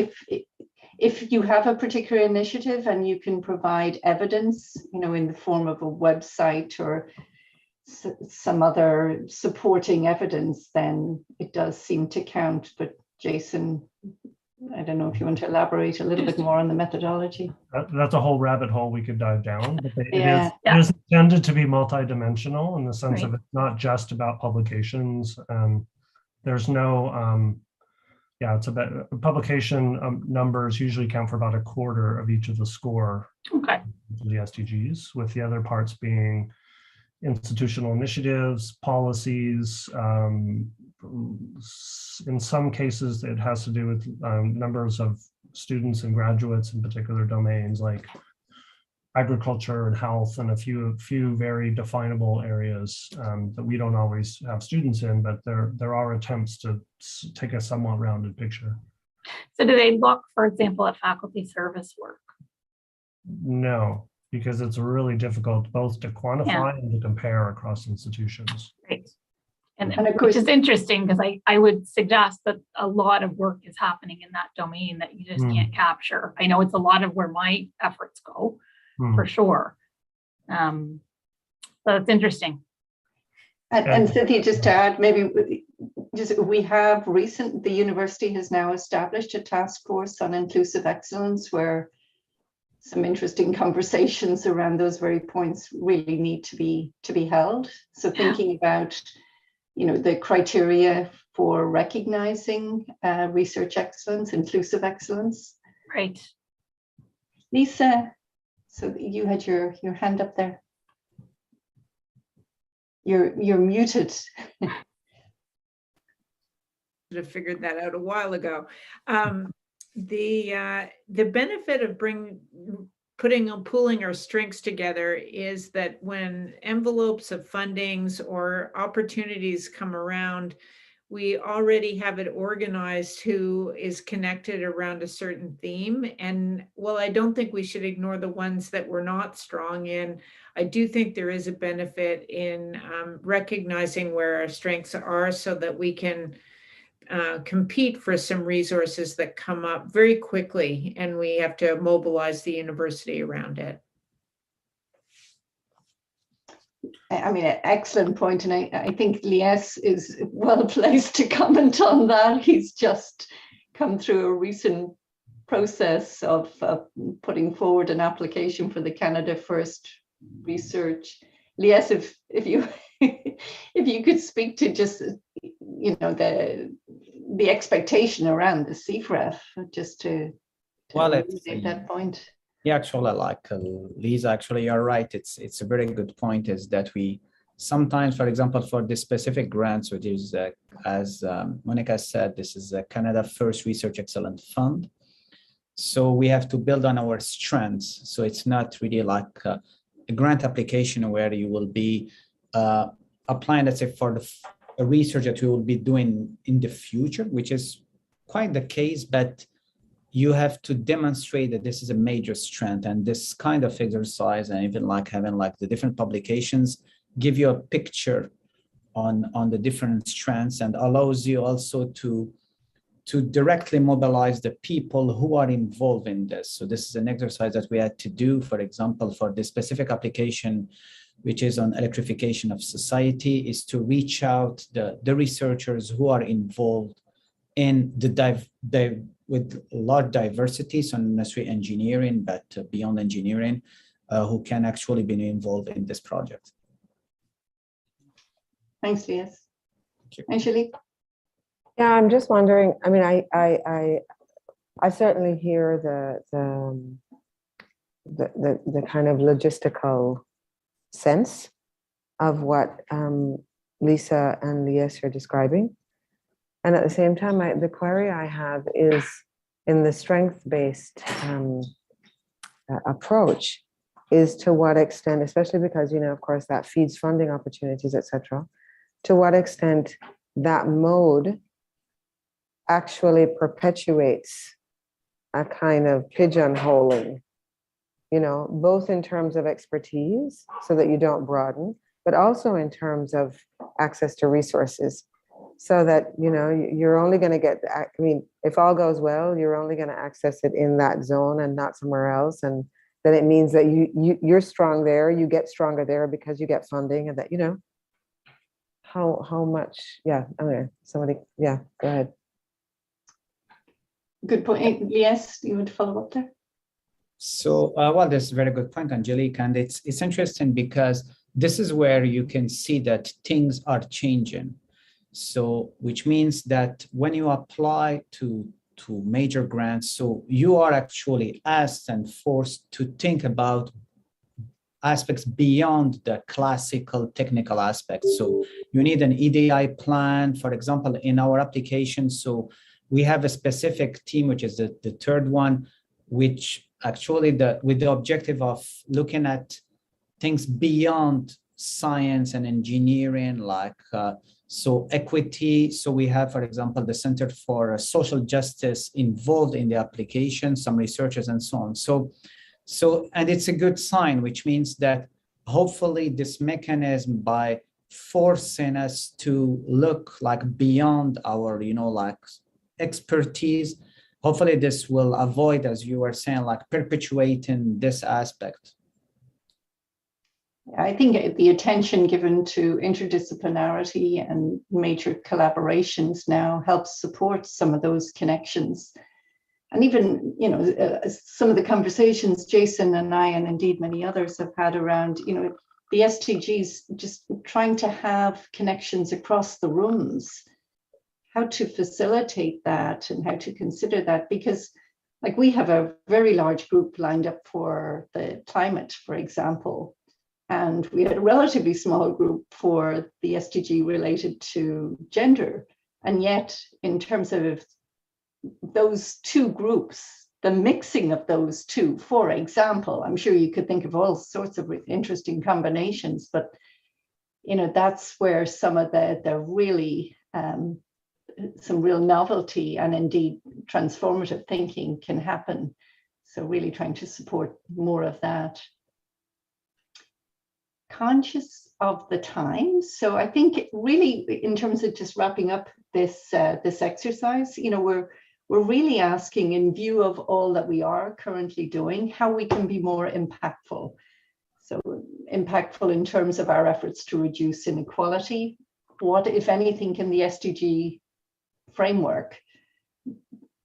if you have a particular initiative and you can provide evidence, you know, in the form of a website or some other supporting evidence, then it does seem to count. But Jason, I don't know if you want to elaborate a little bit more on the methodology. That's a whole rabbit hole we could dive down. But it is intended to be multidimensional in the sense of it's not just about publications. There's no, it's about publication numbers usually count for about a quarter of each of the score of the SDGs, with the other parts being institutional initiatives, policies. In some cases, it has to do with numbers of students and graduates in particular domains like agriculture and health, and a few very definable areas that we don't always have students in, but there are attempts to take a somewhat rounded picture. So do they look, for example, at faculty service work? No, because it's really difficult both to quantify and to compare across institutions. Right. And of course, which is interesting, because I would suggest that a lot of work is happening in that domain that you just can't capture. I know it's a lot of where my efforts go, for sure. So it's interesting. And Cynthia, just to add, maybe the university has now established a task force on inclusive excellence, where some interesting conversations around those very points really need to be held. So thinking about the criteria for recognizing research excellence, inclusive excellence. Right. Lisa, so you had your hand up there. You're muted. Should have figured that out a while ago. The benefit of pooling our strengths together is that when envelopes of fundings or opportunities come around, we already have it organized who is connected around a certain theme. And while I don't think we should ignore the ones that we're not strong in, I do think there is a benefit in recognizing where our strengths are so that we can compete for some resources that come up very quickly, and we have to mobilize the university around it. I mean, excellent point. And I think Lies is well placed to comment on that. He's just come through a recent process of putting forward an application for the Canada First research. Lies, if you if you could speak to just the expectation around the CFREF, just to make that point. Yeah, actually, like Lisa, actually, you're right. It's a very good point, is that we sometimes, for example, for the specific grants, which is, as Monica said, this is a Canada First Research Excellence Fund. So we have to build on our strengths. So it's not really like a grant application where you will be applying, let's say, for a research that we will be doing in the future, which is quite the case, but you have to demonstrate that this is a major strength, and this kind of exercise, and even like having like the different publications, give you a picture on the different strengths, and allows you also to directly mobilize the people who are involved in this. So this is an exercise that we had to do, for example, for this specific application, which is on electrification of society, is to reach out the researchers who are involved in with large diversity, so not necessarily engineering, but beyond engineering, who can actually be involved in this project. Thanks, Lias. Angelique? Yeah, I'm just wondering, I mean, I certainly hear the kind of logistical sense of what Lisa and Lias are describing. And at the same time, the query I have is in the strength-based approach, is to what extent, especially because, of course, that feeds funding opportunities, et cetera, to what extent that mode actually perpetuates a kind of pigeonholing, both in terms of expertise so that you don't broaden, but also in terms of access to resources. So that, you're only going to get, if all goes well, you're only going to access it in that zone and not somewhere else. And then it means that you're strong there, you get stronger there because you get funding, and that, how much, yeah, somebody, yeah, go ahead. Good point. Yes, you would follow up there? So, well, that's a very good point, Angelique. And it's interesting because this is where you can see that things are changing. So, which means that when you apply to major grants, so you are actually asked and forced to think about aspects beyond the classical technical aspects. So you need an EDI plan, for example, in our application. So we have a specific team, which is the third one, which actually with the objective of looking at things beyond science and engineering, like so equity. So we have, for example, the Center for Social Justice involved in the application, some researchers and so on. So, and it's a good sign, which means that hopefully this mechanism, by forcing us to look like beyond our, like expertise, hopefully this will avoid, as you were saying, like perpetuating this aspect. I think the attention given to interdisciplinarity and major collaborations now helps support some of those connections. And even, some of the conversations Jason and I, and indeed many others, have had around, the SDGs, just trying to have connections across the rooms, how to facilitate that and how to consider that, because like we have a very large group lined up for the climate, for example, and we had a relatively small group for the SDG related to gender. And yet, in terms of those two groups, the mixing of those two, for example, I'm sure you could think of all sorts of interesting combinations, but you know, that's where some of the really some real novelty and indeed transformative thinking can happen. So really trying to support more of that. Conscious of the time. So I think really in terms of just wrapping up this this exercise, you know, we're really asking, in view of all that we are currently doing, how we can be more impactful. So impactful in terms of our efforts to reduce inequality. What, if anything, can the SDG framework,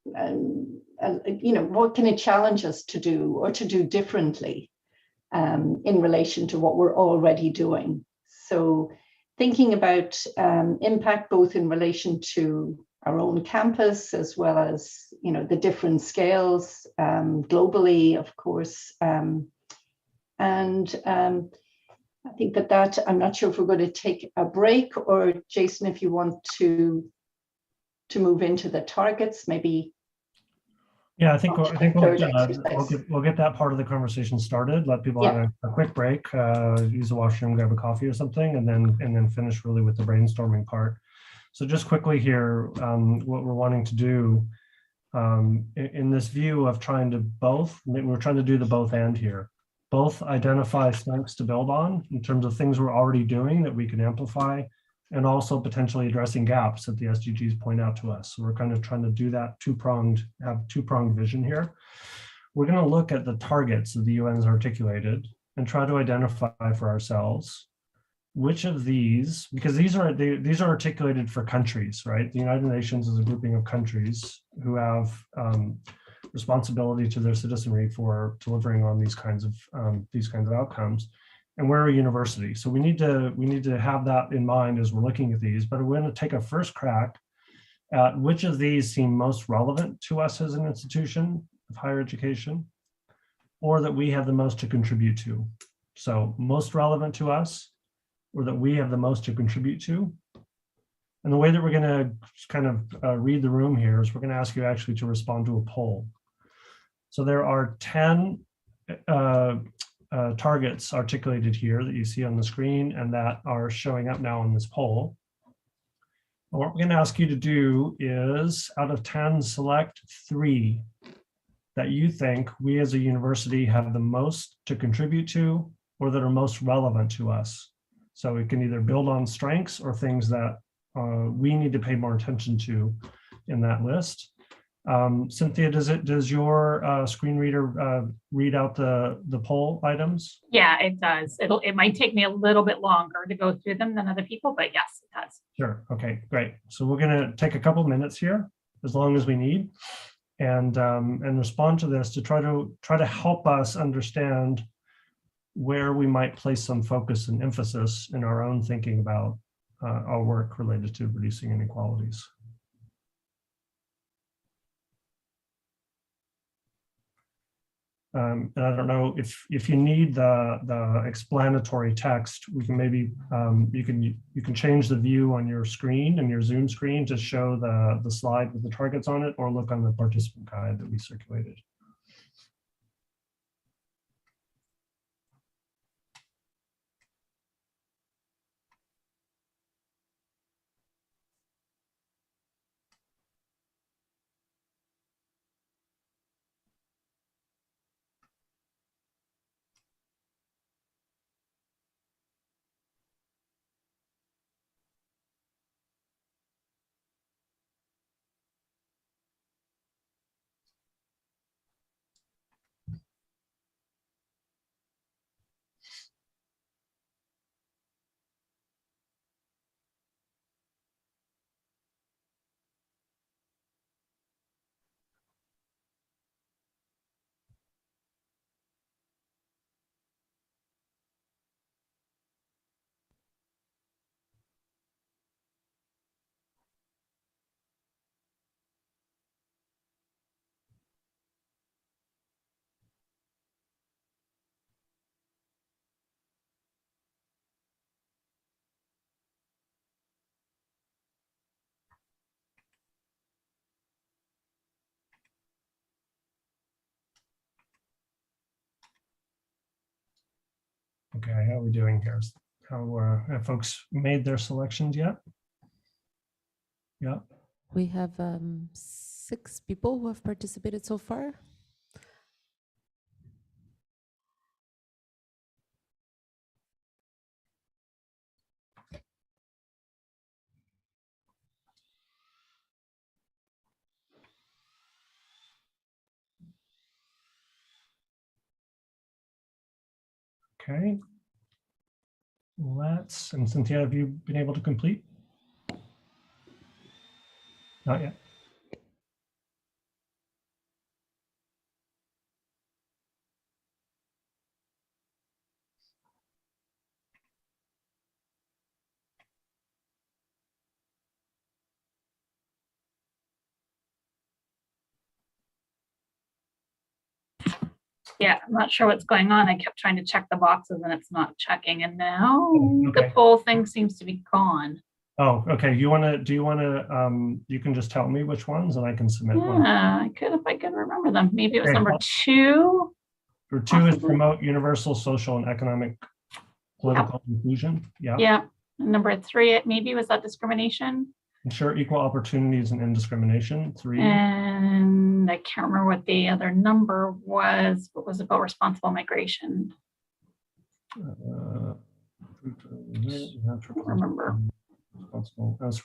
you know, what can it challenge us to do or to do differently in relation to what we're already doing? So thinking about impact both in relation to our own campus as well as, you know, the different scales globally, of course. I think that I'm not sure if we're going to take a break, or Jason, if you want to move into the targets, maybe. Yeah, I think we'll get that part of the conversation started. Let people have a quick break, use the washroom, grab a coffee or something, and then finish really with the brainstorming part. So just quickly here, what we're wanting to do in this view of trying to we're trying to do the both and here. Both identify strengths to build on in terms of things we're already doing that we can amplify, and also potentially addressing gaps that the SDGs point out to us. So we're kind of trying to do that have two-pronged vision here. We're going to look at the targets that the UN's articulated and try to identify for ourselves which of these, because these are articulated for countries, right? The United Nations is a grouping of countries who have responsibility to their citizenry for delivering on these kinds of outcomes. And we're a university, so we need to have that in mind as we're looking at these. But we're going to take a first crack at which of these seem most relevant to us as an institution of higher education, or that we have the most to contribute to. So most relevant to us, or that we have the most to contribute to. And the way that we're going to kind of read the room here is we're going to ask you actually to respond to a poll. So there are 10 targets articulated here that you see on the screen and that are showing up now in this poll. And what we're going to ask you to do is, out of 10, select 3 that you think we as a university have the most to contribute to, or that are most relevant to us. So we can either build on strengths or things that we need to pay more attention to in that list. Cynthia, does your screen reader read out the poll items? Yeah, it does. It might take me a little bit longer to go through them than other people, but yes, it does. Sure. Okay, great. So we're going to take a couple minutes here, as long as we need, and respond to this to try to help us understand where we might place some focus and emphasis in our own thinking about our work related to reducing inequalities. And I don't know if you need the explanatory text, we can maybe you can change the view on your screen and your Zoom screen to show the slide with the targets on it, or look on the participant guide that we circulated. Okay, how are we doing here? How have folks made their selections yet? Yeah. We have 6 people who have participated so far. Okay. And Cynthia, have you been able to complete? Not yet. Yeah, I'm not sure what's going on. I kept trying to check the boxes and it's not checking. And now Okay. the poll thing seems to be gone. Oh, okay. Do you want to, you can just tell me which ones and I can submit one. Yeah, I could if I could remember them. Maybe it was Okay. number 2. Or 2 is possibly. promote universal social and economic political inclusion. Yeah. Yeah. And number 3, maybe was that discrimination? Ensure equal opportunities and indiscrimination. 3. And I can't remember what the other number was. What was about responsible migration? Remember.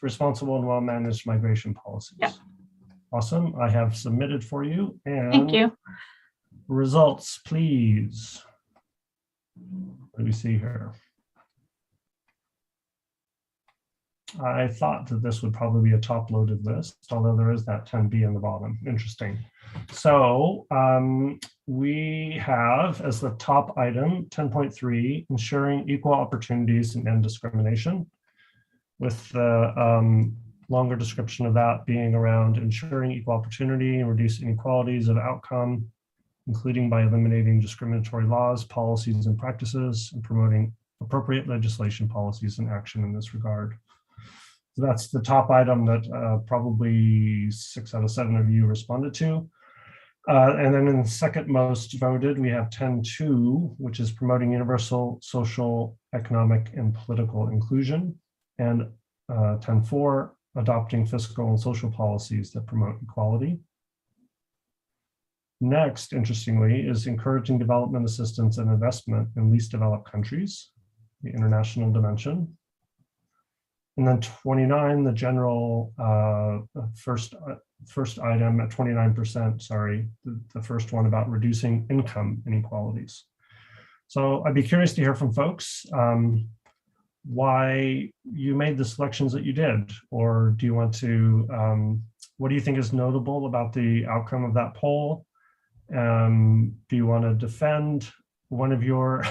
Responsible and well-managed migration policies. Yeah. Awesome. I have submitted for you. And Thank you. results, please. What do we see here? I thought that this would probably be a top-loaded list, although there is that 10B in the bottom. Interesting. So we have as the top item 10.3, ensuring equal opportunities and end discrimination, with the longer description of that being around ensuring equal opportunity and reduce inequalities of outcome, including by eliminating discriminatory laws, policies, and practices, and promoting appropriate legislation, policies, and action in this regard. So that's the top item that probably 6 out of 7 of you responded to. And then in the second most voted, we have 10.2, which is promoting universal social, economic, and political inclusion. And 10.4, adopting fiscal and social policies that promote equality. Next, interestingly, is encouraging development assistance and investment in least developed countries, the international dimension. And then 29, the general first item at 29%, sorry, the first one about reducing income inequalities. So I'd be curious to hear from folks why you made the selections that you did, or do you want to, what do you think is notable about the outcome of that poll? Do you want to defend one of your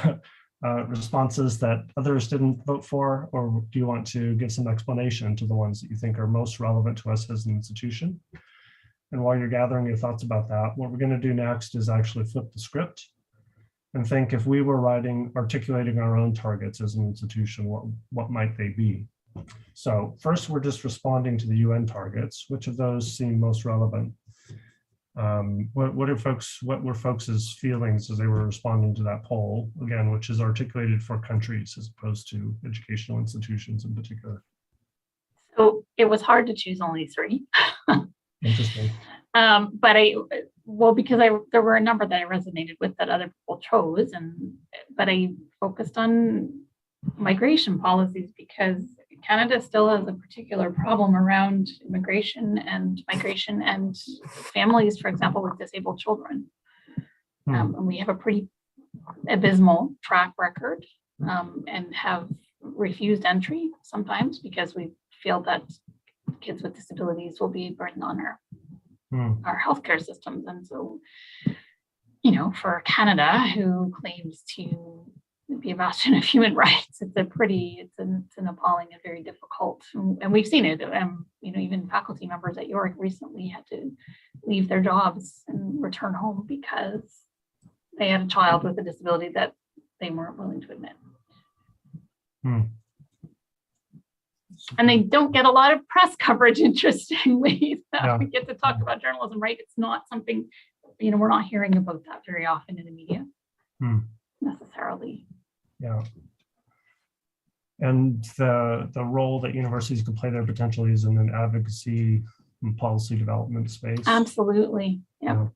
responses that others didn't vote for, or do you want to give some explanation to the ones that you think are most relevant to us as an institution? And while you're gathering your thoughts about that, what we're going to do next is actually flip the script and think, if we were articulating our own targets as an institution, what might they be? So first, we're just responding to the UN targets. Which of those seem most relevant? What were folks' feelings as they were responding to that poll, again, which is articulated for countries as opposed to educational institutions in particular? So it was hard to choose only 3. Interesting. But because there were a number that I resonated with that other people chose, but I focused on migration policies because Canada still has a particular problem around immigration and migration and families, for example, with disabled children. And we have a pretty abysmal track record and have refused entry sometimes because we feel that kids with disabilities will be a burden on our healthcare systems. And so, for Canada, who claims to be a bastion of human rights, it's an appalling and very difficult, and we've seen it. Even faculty members at York recently had to leave their jobs and return home because they had a child with a disability that they weren't willing to admit. And they don't get a lot of press coverage, interestingly. Yeah. We get to talk about journalism, right? It's not something, we're not hearing about that very often in the media necessarily. Yeah. And the role that universities can play there potentially is in an advocacy and policy development space. Absolutely. Yep. Yeah.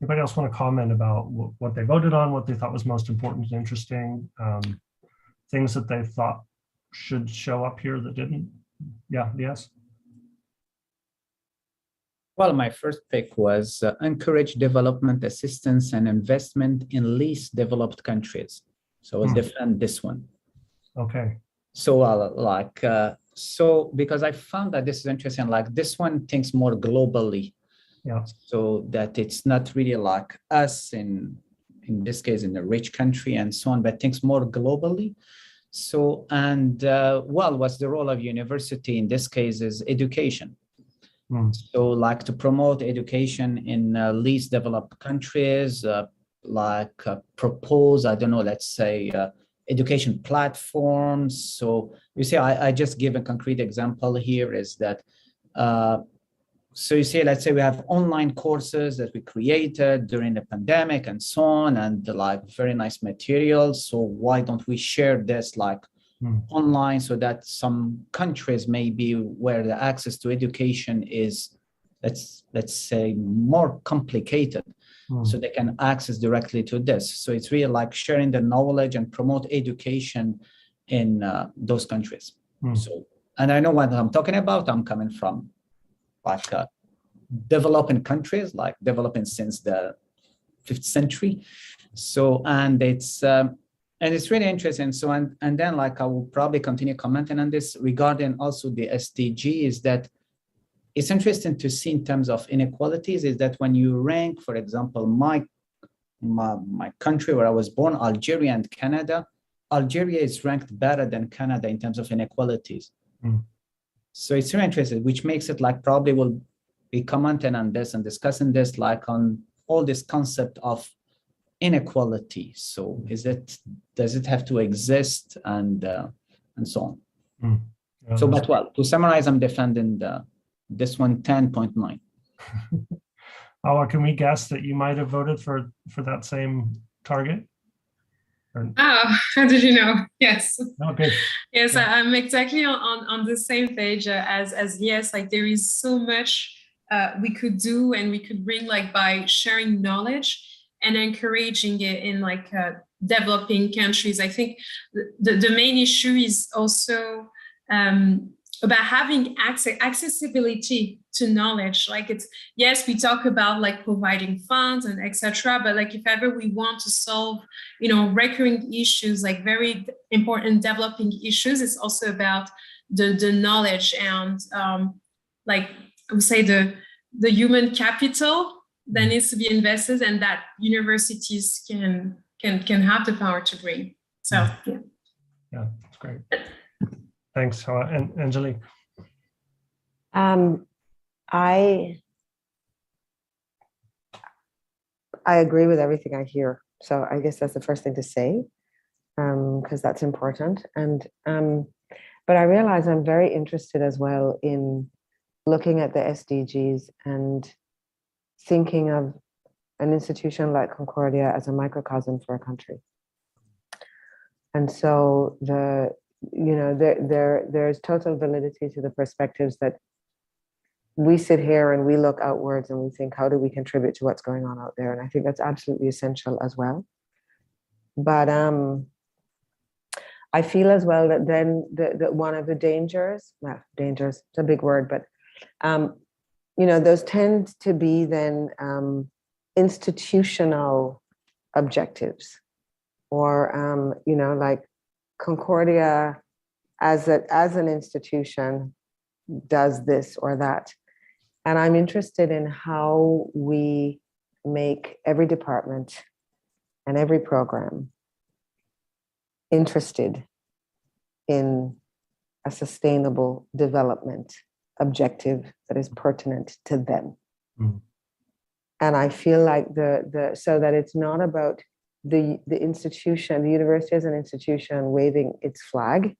Anybody else want to comment about what they voted on, what they thought was most important and interesting, things that they thought should show up here that didn't? Yeah, yes. Well, my first pick was encourage development assistance and investment in least developed countries. So I'll defend this one. Okay. So so because I found that this is interesting, like this one thinks more globally. Yeah. So that it's not really like us in this case in a rich country and so on, but thinks more globally. So, and well, what's the role of university in this case is education. So like to promote education in least developed countries, propose, I don't know, let's say education platforms. So you see, I just give a concrete example here is that, so you see, let's say we have online courses that we created during the pandemic and so on, and like very nice materials. So why don't we share this like online so that some countries maybe where the access to education is, let's say more complicated, so they can access directly to this. So it's really like sharing the knowledge and promote education in those countries. So, and I know what I'm talking about. I'm coming from like developing countries, like developing since the 5th century. So, and it's really interesting. So, and then like I will probably continue commenting on this regarding also the SDGs, that it's interesting to see in terms of inequalities is that when you rank, for example, my country where I was born, Algeria and Canada, Algeria is ranked better than Canada in terms of inequalities. So it's really interesting, which makes it like probably we'll be commenting on this and discussing this like on all this concept of inequality. So does it have to exist and so on. So, but well, to summarize, I'm defending this one 10.9. Oh, can we guess that you might have voted for that same target? Oh, how did you know? Yes. Okay. Yes, yeah. I'm exactly on the same page as yes, like there is so much we could do and we could bring like by sharing knowledge and encouraging it in like developing countries. I think the main issue is also about having accessibility to knowledge. Like it's, yes, we talk about like providing funds and etc. But like if ever we want to solve, recurring issues, like very important developing issues, it's also about the knowledge and like I would say the human capital that needs to be invested and that universities can have the power to bring. So yeah. Yeah, that's great. Thanks, and Angelique. I agree with everything I hear. So I guess that's the first thing to say, because that's important. And but I realize I'm very interested as well in looking at the SDGs and thinking of an institution like Concordia as a microcosm for a country. And so there's total validity to the perspectives that we sit here and we look outwards and we think, how do we contribute to what's going on out there? And I think that's absolutely essential as well. But I feel as well that then that one of the dangers, it's a big word, but those tend to be then institutional objectives, or like Concordia as an institution does this or that. And I'm interested in how we make every department and every program interested in a sustainable development objective that is pertinent to them. And I feel like so that it's not about the institution, the university as an institution waving its flag,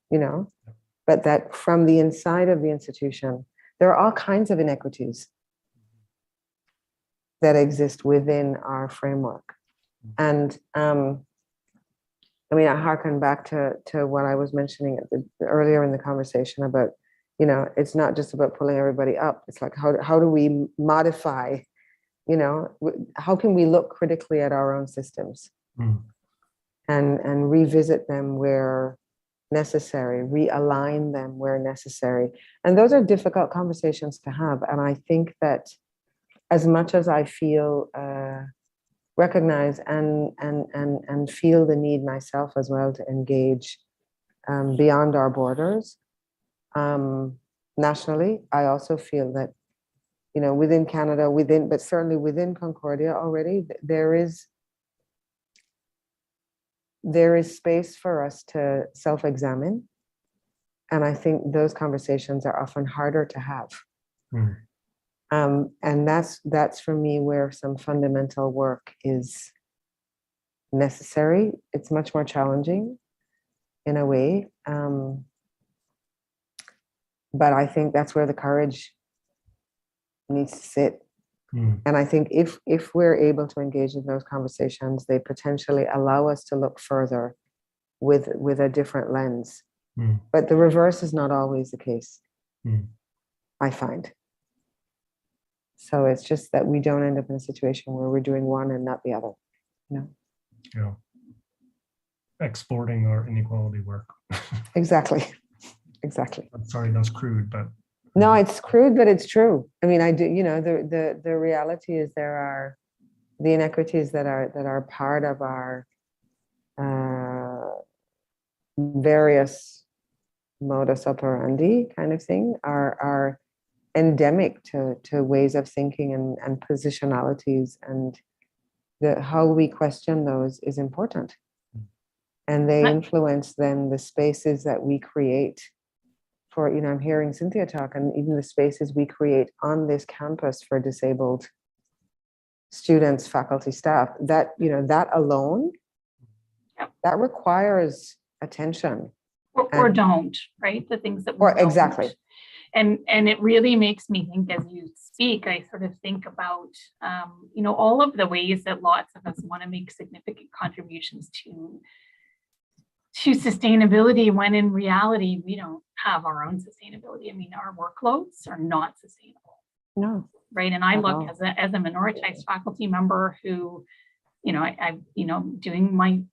but that from the inside of the institution, there are all kinds of inequities. that exist within our framework. And I mean, I hearken back to what I was mentioning earlier in the conversation about, you know, it's not just about pulling everybody up. It's like, how do we modify, you know, how can we look critically at our own systems and revisit them where necessary, realign them where necessary. And those are difficult conversations to have. And I think that as much as I feel recognize and feel the need myself as well to engage beyond our borders nationally, I also feel that, you know, within Canada, but certainly within Concordia already, there is space for us to self-examine. And I think those conversations are often harder to have. And that's for me where some fundamental work is necessary. It's much more challenging in a way. But I think that's where the courage needs to sit. And I think if we're able to engage in those conversations, they potentially allow us to look further with a different lens. But the reverse is not always the case, I find. So it's just that we don't end up in a situation where we're doing one and not the other, you know? Yeah. Exporting our inequality work. Exactly. Exactly. I'm sorry, that's crude, but. No, it's crude, but it's true. I mean, I do, you know, the reality is there are the inequities that are part of our various modus operandi kind of thing are endemic to ways of thinking and positionalities, and how we question those is important. And they influence then the spaces that we create for, you know, I'm hearing Cynthia talk, and even the spaces we create on this campus for disabled students, faculty, staff, that, you know, that alone, that requires attention. Or don't, right? The things that we don't. Exactly. And it really makes me think, as you speak, I sort of think about, you know, all of the ways that lots of us want to make significant contributions to sustainability, when in reality, we don't have our own sustainability. I mean, our workloads are not sustainable. No. Right. And I look as a minoritized faculty member who, you know, I'm doing my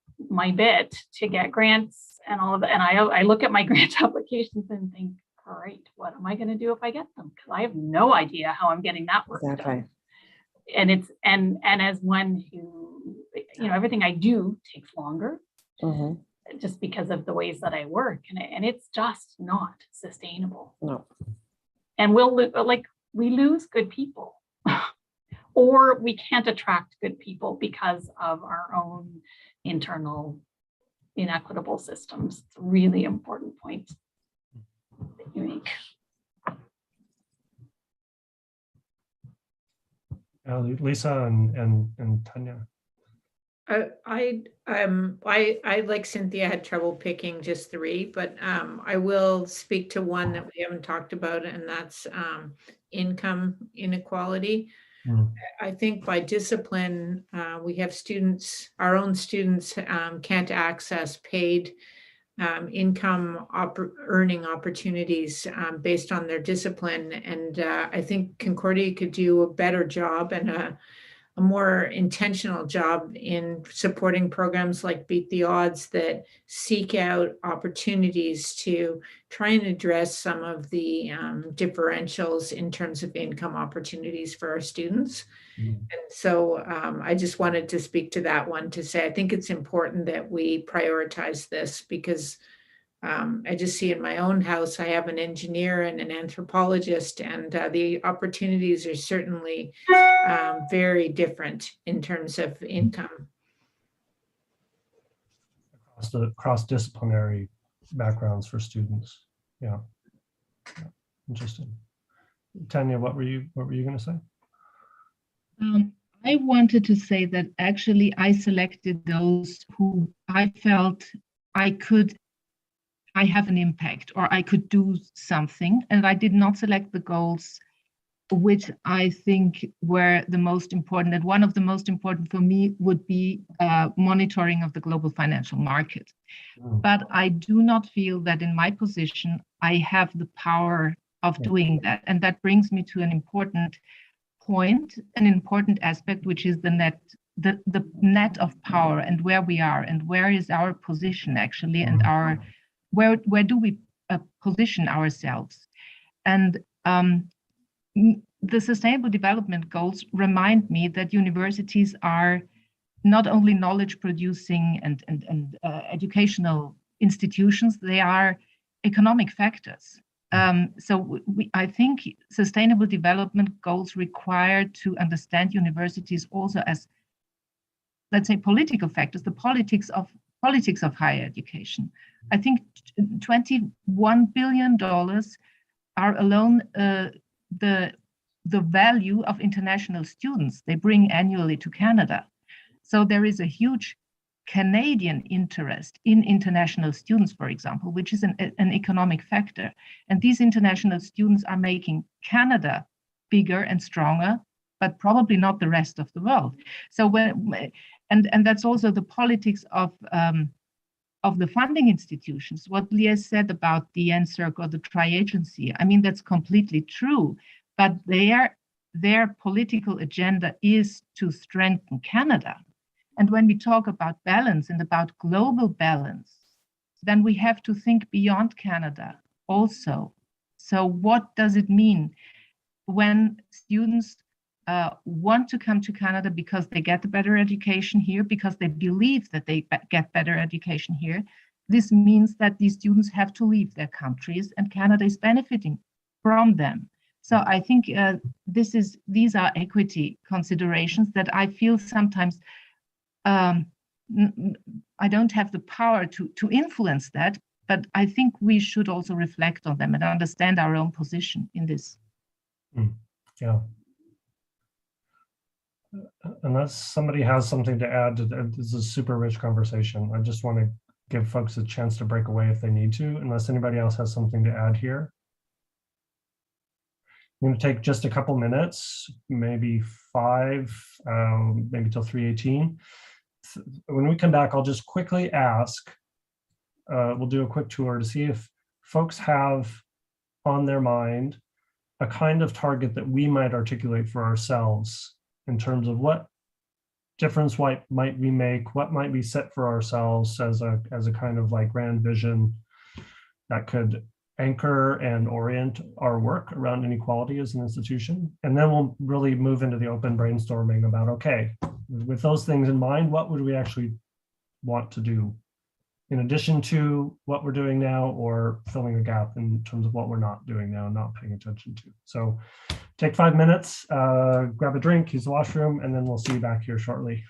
bit to get grants and all of that. And I look at my grant applications and think, all right, what am I going to do if I get them? Because I have no idea how I'm getting that work done. And it's and as one who, you know, everything I do takes longer. Just because of the ways that I work, and it's just not sustainable. No. And we lose good people, or we can't attract good people because of our own internal inequitable systems. It's a really important point that you make. Lisa and Tanya. I like Cynthia had trouble picking just three, but I will speak to one that we haven't talked about, and that's income inequality. I think by discipline, we have students, our own students can't access paid income earning opportunities based on their discipline. And I think Concordia could do a better job and a more intentional job in supporting programs like Beat the Odds that seek out opportunities to try and address some of the differentials in terms of income opportunities for our students. And so I just wanted to speak to that one to say, I think it's important that we prioritize this, because I just see in my own house, I have an engineer and an anthropologist, and the opportunities are certainly very different in terms of income. Cross-disciplinary backgrounds for students. Yeah. Interesting. Tanya, what were you going to say? I wanted to say that actually I selected those who I felt I have an impact, or I could do something, and I did not select the goals which I think were the most important, and one of the most important for me would be monitoring of the global financial market. But I do not feel that in my position, I have the power of doing that. And that brings me to an important point, an important aspect, which is the net of power and where we are and where is our position actually, and where do we position ourselves. And the Sustainable Development Goals remind me that universities are not only knowledge producing and educational institutions, they are economic factors. So I think Sustainable Development Goals require to understand universities also as, let's say, political factors, the politics of higher education. I think $21 billion are alone the value of international students they bring annually to Canada. So there is a huge Canadian interest in international students, for example, which is an economic factor. And these international students are making Canada bigger and stronger, but probably not the rest of the world. So and that's also the politics of the funding institutions. What Leah said about the NSERC or the tri-agency, I mean, that's completely true. But their political agenda is to strengthen Canada. And when we talk about balance and about global balance, then we have to think beyond Canada also. So what does it mean when students want to come to Canada because they get a better education here, because they believe that they get better education here? This means that these students have to leave their countries, and Canada is benefiting from them. So I think these are equity considerations that I feel sometimes I don't have the power to influence that, but I think we should also reflect on them and understand our own position in this. Yeah. Unless somebody has something to add, this is a super rich conversation. I just want to give folks a chance to break away if they need to, unless anybody else has something to add here. I'm going to take just a couple minutes, maybe 5, maybe till 3:18. When we come back, I'll just quickly ask, we'll do a quick tour to see if folks have on their mind a kind of target that we might articulate for ourselves in terms of what difference might we make, what might we set for ourselves as a kind of like grand vision that could anchor and orient our work around inequality as an institution. And then we'll really move into the open brainstorming about, okay, with those things in mind, what would we actually want to do in addition to what we're doing now, or filling a gap in terms of what we're not doing now and not paying attention to. So take 5 minutes, grab a drink, use the washroom, and then we'll see you back here shortly.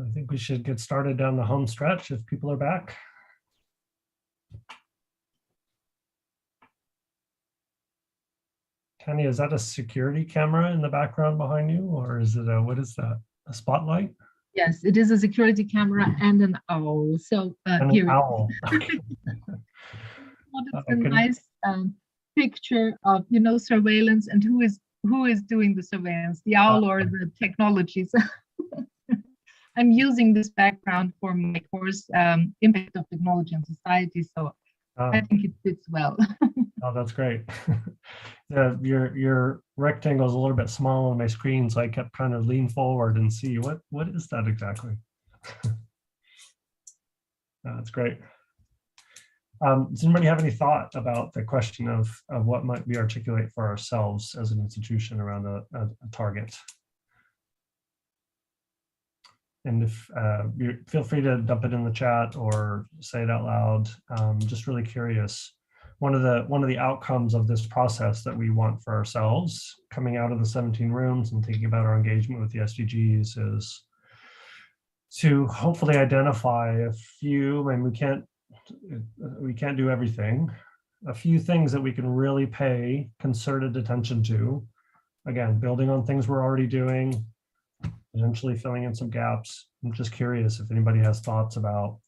I think we should get started down the home stretch if people are back. Tanya, is that a security camera in the background behind you, or is it what is that? A spotlight? Yes, it is a security camera and an owl. So And here an owl. Okay. it's a nice picture of, you know, surveillance and who is doing the surveillance, the owl or the technologies. I'm using this background for my course, Impact of Technology on Society. So I think it fits well. Oh, that's great. Your rectangle is a little bit small on my screen, so I kept trying to lean forward and see what is that exactly. That's great. Does anybody have any thought about the question of what might we articulate for ourselves as an institution around a target? And if you feel free to dump it in the chat or say it out loud. Just really curious. One of the outcomes of this process that we want for ourselves coming out of the 17 rooms and thinking about our engagement with the SDGs is to hopefully identify a few, and we can't do everything, a few things that we can really pay concerted attention to. Again, building on things we're already doing, potentially filling in some gaps. I'm just curious if anybody has thoughts about,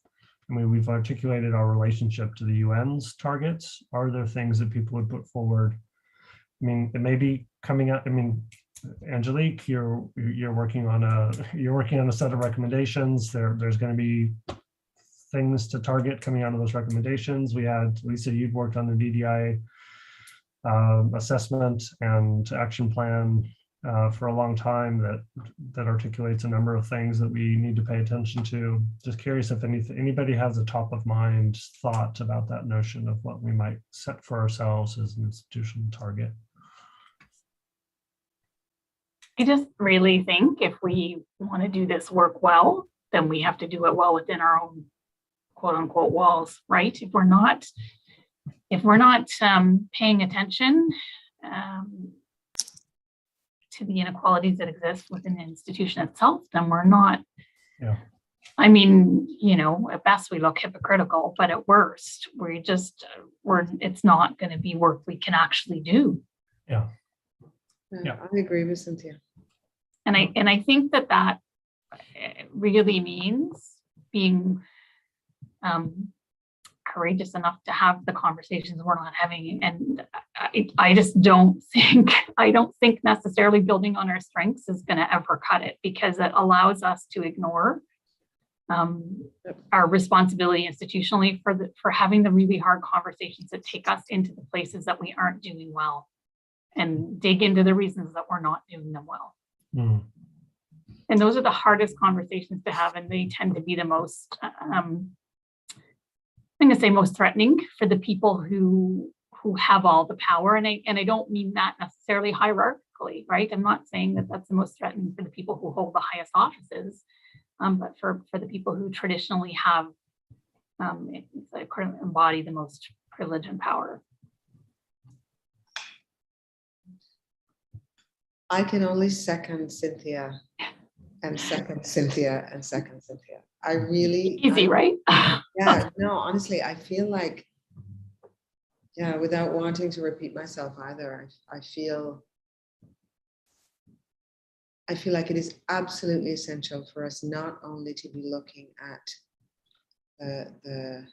I mean, we've articulated our relationship to the UN's targets. Are there things that people would put forward? I mean, it may be coming up. I mean, Angelique, you're working on a set of recommendations. There's going to be things to target coming out of those recommendations. We had, Lisa, you'd worked on the DDI assessment and action plan for a long time that articulates a number of things that we need to pay attention to. Just curious if anybody has a top of mind thought about that notion of what we might set for ourselves as an institutional target. I just really think if we want to do this work well, then we have to do it well within our own quote unquote walls, right? If we're not paying attention to the inequalities that exist within the institution itself, then we're not. Yeah. I mean, you know, at best we look hypocritical, but at worst, it's not going to be work we can actually do. Yeah. Yeah, I agree with Cynthia. And I think that really means being courageous enough to have the conversations we're not having. And I just don't think necessarily building on our strengths is going to ever cut it, because it allows us to ignore our responsibility institutionally for having the really hard conversations that take us into the places that we aren't doing well and dig into the reasons that we're not doing them well. Mm. And those are the hardest conversations to have, and they tend to be the most I'm going to say most threatening for the people who have all the power. And I don't mean that necessarily hierarchically, right? I'm not saying that that's the most threatening for the people who hold the highest offices, but for the people who traditionally have embody the most privilege and power. I can only second Cynthia and second Cynthia and second Cynthia. I really easy, right? Yeah, no, honestly, I feel like, yeah, without wanting to repeat myself either, I feel like it is absolutely essential for us not only to be looking at the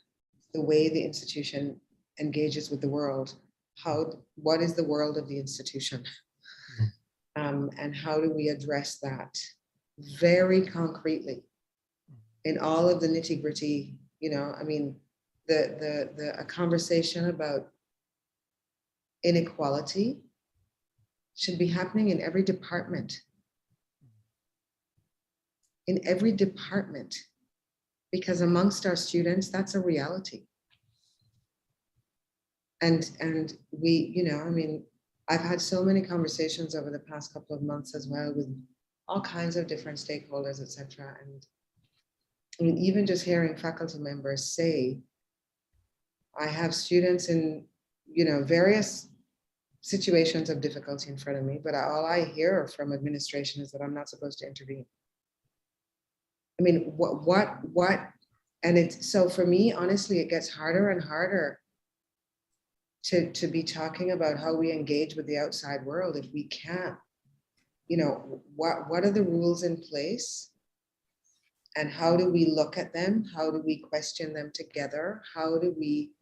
way the institution engages with the world, what is the world of the institution, and how do we address that very concretely in all of the nitty-gritty. You know, I mean, a conversation about inequality should be happening in every department. In every department, because amongst our students, that's a reality. And we, you know, I mean, I've had so many conversations over the past couple of months as well with all kinds of different stakeholders, et cetera. And I mean, even just hearing faculty members say, I have students in, you know, various situations of difficulty in front of me, but all I hear from administration is that I'm not supposed to intervene. I mean, what, and it's, so for me, honestly, it gets harder and harder to be talking about how we engage with the outside world if we can't, you know, what are the rules in place? And how do we look at them? How do we question them together? How do we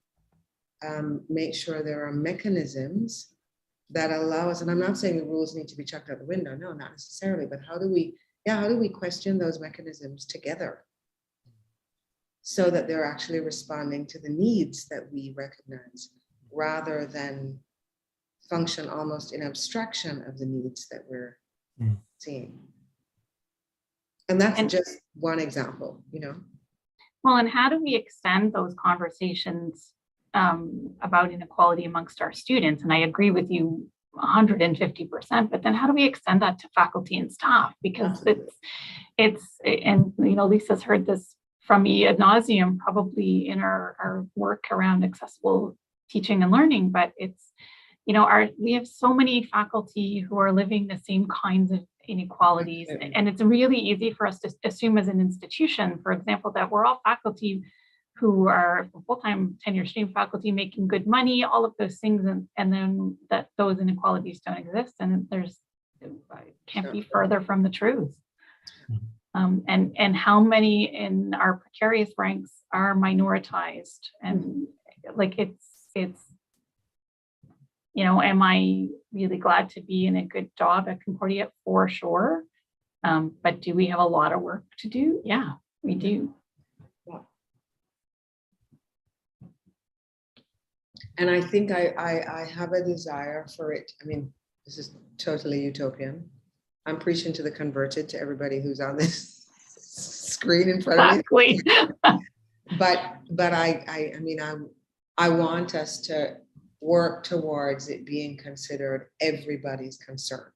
make sure there are mechanisms that allow us, and I'm not saying the rules need to be chucked out the window, no, not necessarily, but how do we question those mechanisms together so that they're actually responding to the needs that we recognize rather than function almost in abstraction of the needs that we're seeing. And that's just one example, you know. Well, and how do we extend those conversations about inequality amongst our students? And I agree with you 150%, but then how do we extend that to faculty and staff? Because it's, and you know, Lisa's heard this from me ad nauseum, probably in our work around accessible teaching and learning, but it's, you know, we have so many faculty who are living the same kinds of inequalities. And it's really easy for us to assume as an institution, for example, that we're all faculty who are full-time tenure stream faculty making good money, all of those things, and then that those inequalities don't exist. And can't be further from the truth. And how many in our precarious ranks are minoritized? And like it's, you know, am I really glad to be in a good job at Concordia? For sure. But do we have a lot of work to do? Yeah, we do. And I think I have a desire for it. I mean, this is totally utopian. I'm preaching to the converted, to everybody who's on this screen in front of me. But I mean, I want us to work towards it being considered everybody's concern.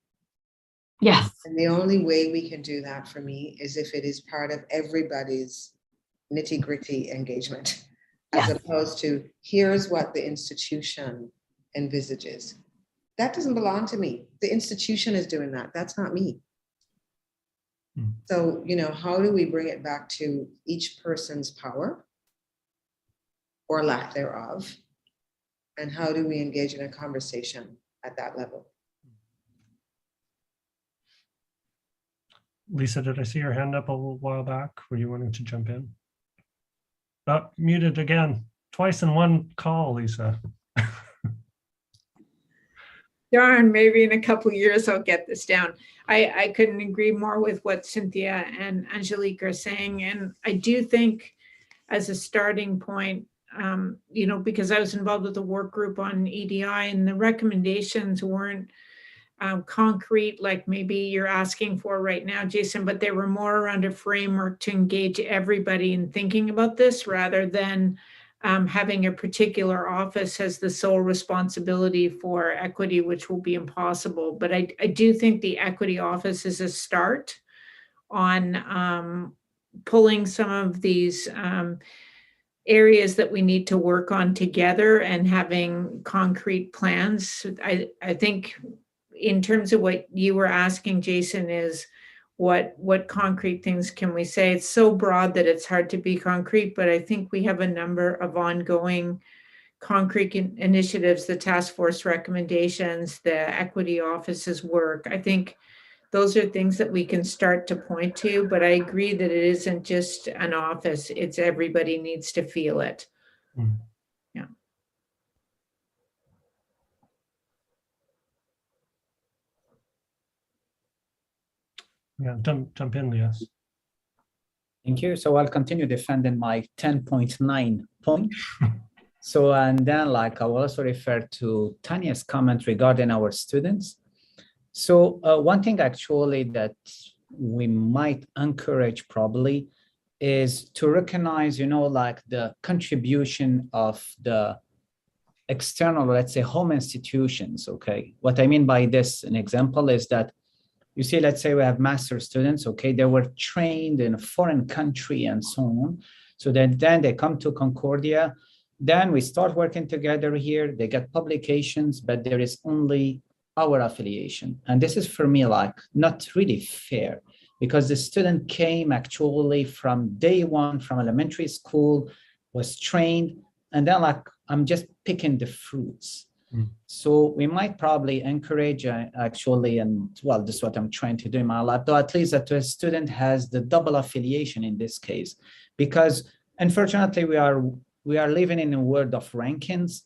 Yes. And the only way we can do that for me is if it is part of everybody's nitty-gritty engagement, as opposed to here's what the institution envisages. That doesn't belong to me. The institution is doing that. That's not me. So, you know, how do we bring it back to each person's power or lack thereof? And how do we engage in a conversation at that level? Lisa, did I see your hand up a little while back? Were you wanting to jump in? Oh, muted again. Twice in one call, Lisa. Darn, maybe in a couple of years I'll get this down. I couldn't agree more with what Cynthia and Angelique are saying. And I do think as a starting point, you know, because I was involved with the work group on EDI and the recommendations weren't concrete like maybe you're asking for right now, Jason, but they were more around a framework to engage everybody in thinking about this rather than having a particular office as the sole responsibility for equity, which will be impossible. But I do think the equity office is a start on pulling some of these areas that we need to work on together and having concrete plans. I think in terms of what you were asking, Jason, is what concrete things can we say? It's so broad that it's hard to be concrete, but I think we have a number of ongoing concrete initiatives, the task force recommendations, the equity office's work. I think those are things that we can start to point to, but I agree that it isn't just an office, it's everybody needs to feel it. Yeah. Yeah, jump in, Lias. Thank you. So I'll continue defending my 10.9 point. So, and then like I will also refer to Tanya's comment regarding our students. So one thing actually that we might encourage probably is to recognize, you know, like the contribution of the external, let's say, home institutions, okay? What I mean by this, an example is that you see, let's say we have master students, okay? They were trained in a foreign country and so on. So then they come to Concordia, then we start working together here, they get publications, but there is only our affiliation. And this is for me, like, not really fair because the student came actually from day one from elementary school, was trained, and then like I'm just picking the fruits. So we might probably encourage actually, and well, this is what I'm trying to do in my lab, though at least that a student has the double affiliation in this case, because unfortunately we are living in a world of rankings.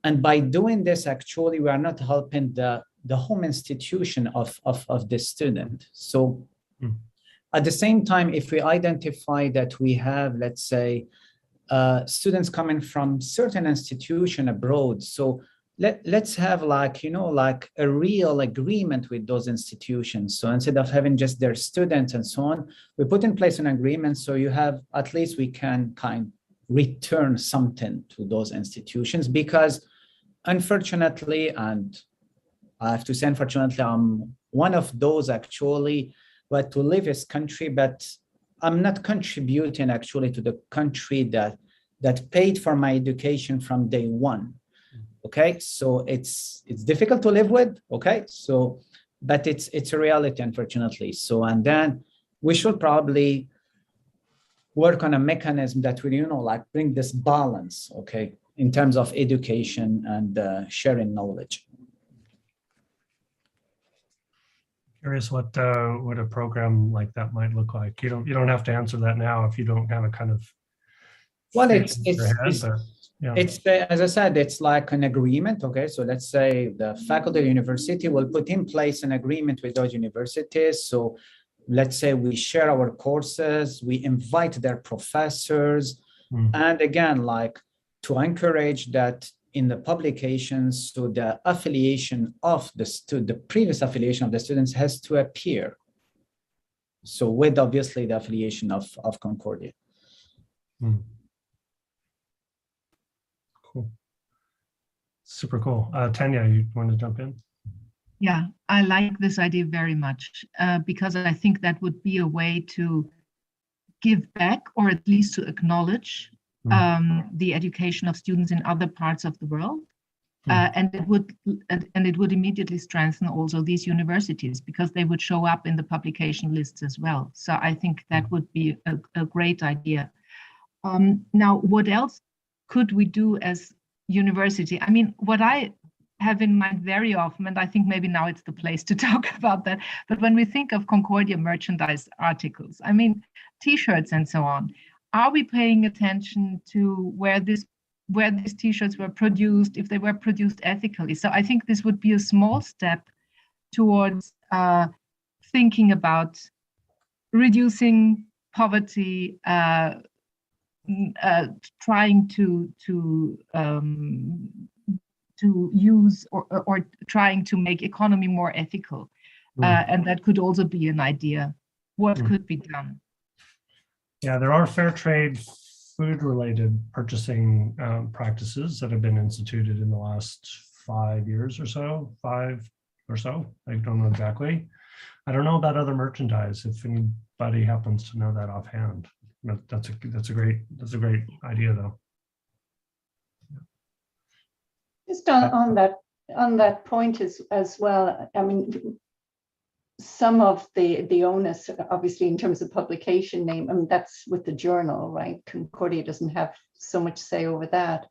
And by doing this, actually, we are not helping the home institution of the student. So at the same time, if we identify that we have, let's say, students coming from certain institution abroad, so let's have like, you know, like a real agreement with those institutions. So instead of having just their students and so on, we put in place an agreement. So you have, at least we can kind of return something to those institutions, because unfortunately, and I have to say, unfortunately, I'm one of those actually, but to leave this country, but I'm not contributing actually to the country that paid for my education from day one. Okay, so it's difficult to live with. Okay, so but it's a reality, unfortunately. So and then we should probably work on a mechanism that will, you know, like bring this balance. Okay, in terms of education and sharing knowledge. Curious what a program like that might look like. You don't have to answer that now if you don't have a kind of. Well, it's yeah. It's as I said, it's like an agreement. Okay, so let's say the faculty of the university will put in place an agreement with those universities. So let's say we share our courses, we invite their professors, and again, like to encourage that in the publications, so the affiliation of the previous affiliation of the students has to appear. So with obviously the affiliation of Concordia. Cool. Super cool. Tanya, you want to jump in? Yeah, I like this idea very much because I think that would be a way to give back, or at least to acknowledge the education of students in other parts of the world. And it would immediately strengthen also these universities, because they would show up in the publication lists as well. So I think that would be a great idea. Now, what else could we do as university? I mean, what I have in mind very often, and I think maybe now it's the place to talk about that, but when we think of Concordia merchandise articles, I mean, T-shirts and so on, are we paying attention to where these T-shirts were produced, if they were produced ethically? So I think this would be a small step towards thinking about reducing poverty, trying to use or trying to make economy more ethical. And that could also be an idea. What could be done? Yeah, there are fair trade food-related purchasing practices that have been instituted in the last 5 years or so, 5 or so. I don't know exactly. I don't know about other merchandise, if anybody happens to know that offhand. That's a great idea, though. Just on that point as well. I mean, some of the onus, obviously, in terms of publication name, I mean, that's with the journal, right? Concordia doesn't have so much say over that.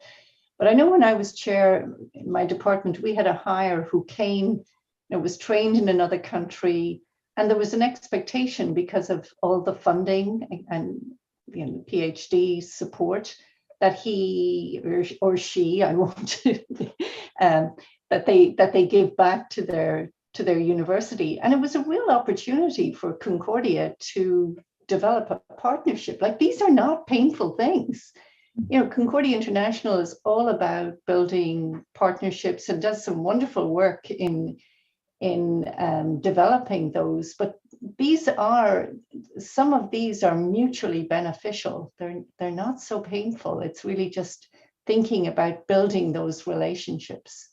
But I know when I was chair in my department, we had a hire who came, was trained in another country, and there was an expectation because of all the funding and PhD support that he or she, I won't, that they give back to their university. And it was a real opportunity for Concordia to develop a partnership. Like, these are not painful things. Concordia International is all about building partnerships and does some wonderful work in developing those. But some of these are mutually beneficial. They're not so painful. It's really just thinking about building those relationships.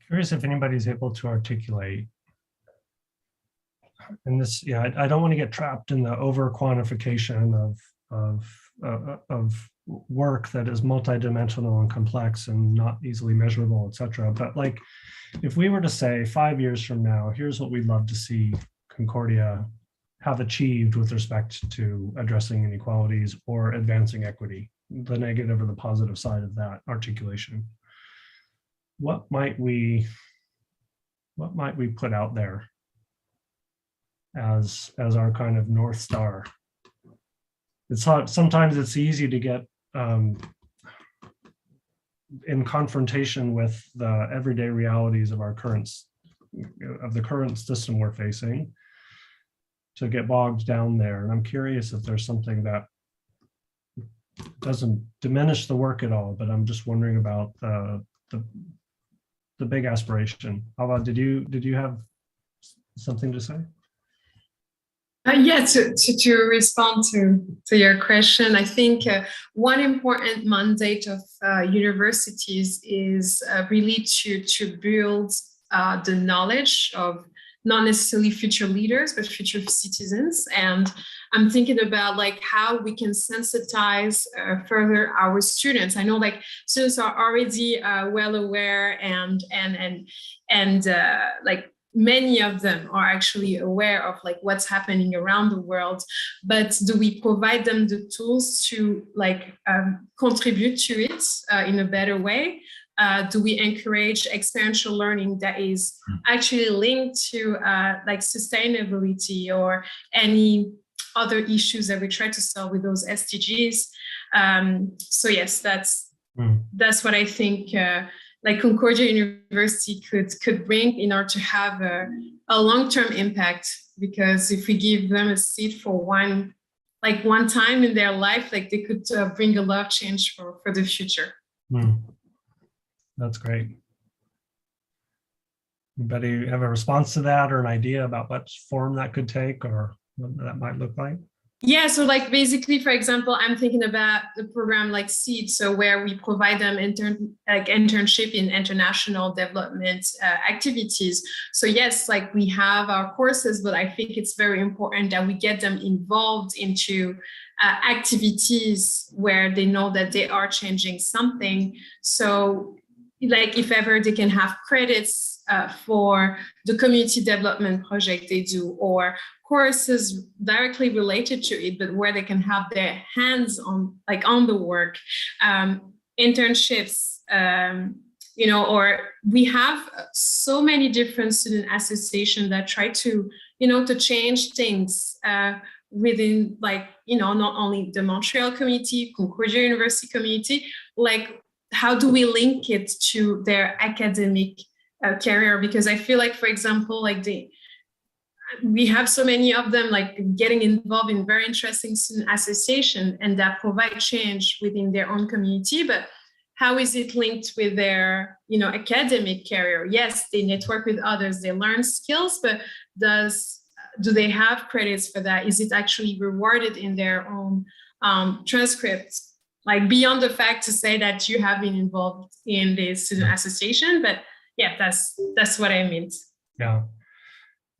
Curious if anybody's able to articulate. And this, yeah, I don't want to get trapped in the over quantification of work that is multidimensional and complex and not easily measurable, etc. But like, if we were to say 5 years from now, here's what we'd love to see Concordia have achieved with respect to addressing inequalities or advancing equity, the negative or the positive side of that articulation, what might we put out there as our kind of North Star? It's hard, sometimes it's easy to get in confrontation with the everyday realities of the current system we're facing, to get bogged down there. And I'm curious if there's something that doesn't diminish the work at all, but I'm just wondering about the big aspiration. Awa, did you have something to say? Yeah, to respond to your question, I think one important mandate of universities is really to build the knowledge of not necessarily future leaders, but future citizens. And I'm thinking about like how we can sensitize further our students. I know like students are already well aware and like many of them are actually aware of like what's happening around the world, but do we provide them the tools to like contribute to it in a better way? Do we encourage experiential learning that is actually linked to like sustainability or any other issues that we try to solve with those SDGs? So yes, that's what I think like Concordia University could bring in order to have a long-term impact. Because if we give them a seat for one time in their life, like they could bring a lot of change for the future. That's great. Anybody have a response to that or an idea about what form that could take or what that might look like? Yeah, so like basically, for example, I'm thinking about the program like SEED, so where we provide them internship in international development activities. So yes, like we have our courses, but I think it's very important that we get them involved into activities where they know that they are changing something. So like if ever they can have credits for the community development project they do, or courses directly related to it, but where they can have their hands on the work, internships, or we have so many different student associations that try to change things within not only the Montreal community, Concordia University community, like how do we link it to their academic career? Because I feel like, for example, we have so many of them getting involved in very interesting student association and that provide change within their own community, but how is it linked with their academic career? Yes, they network with others, they learn skills, but do they have credits for that? Is it actually rewarded in their own transcripts? Like beyond the fact to say that you have been involved in the student association, but yeah, that's what I meant. Yeah.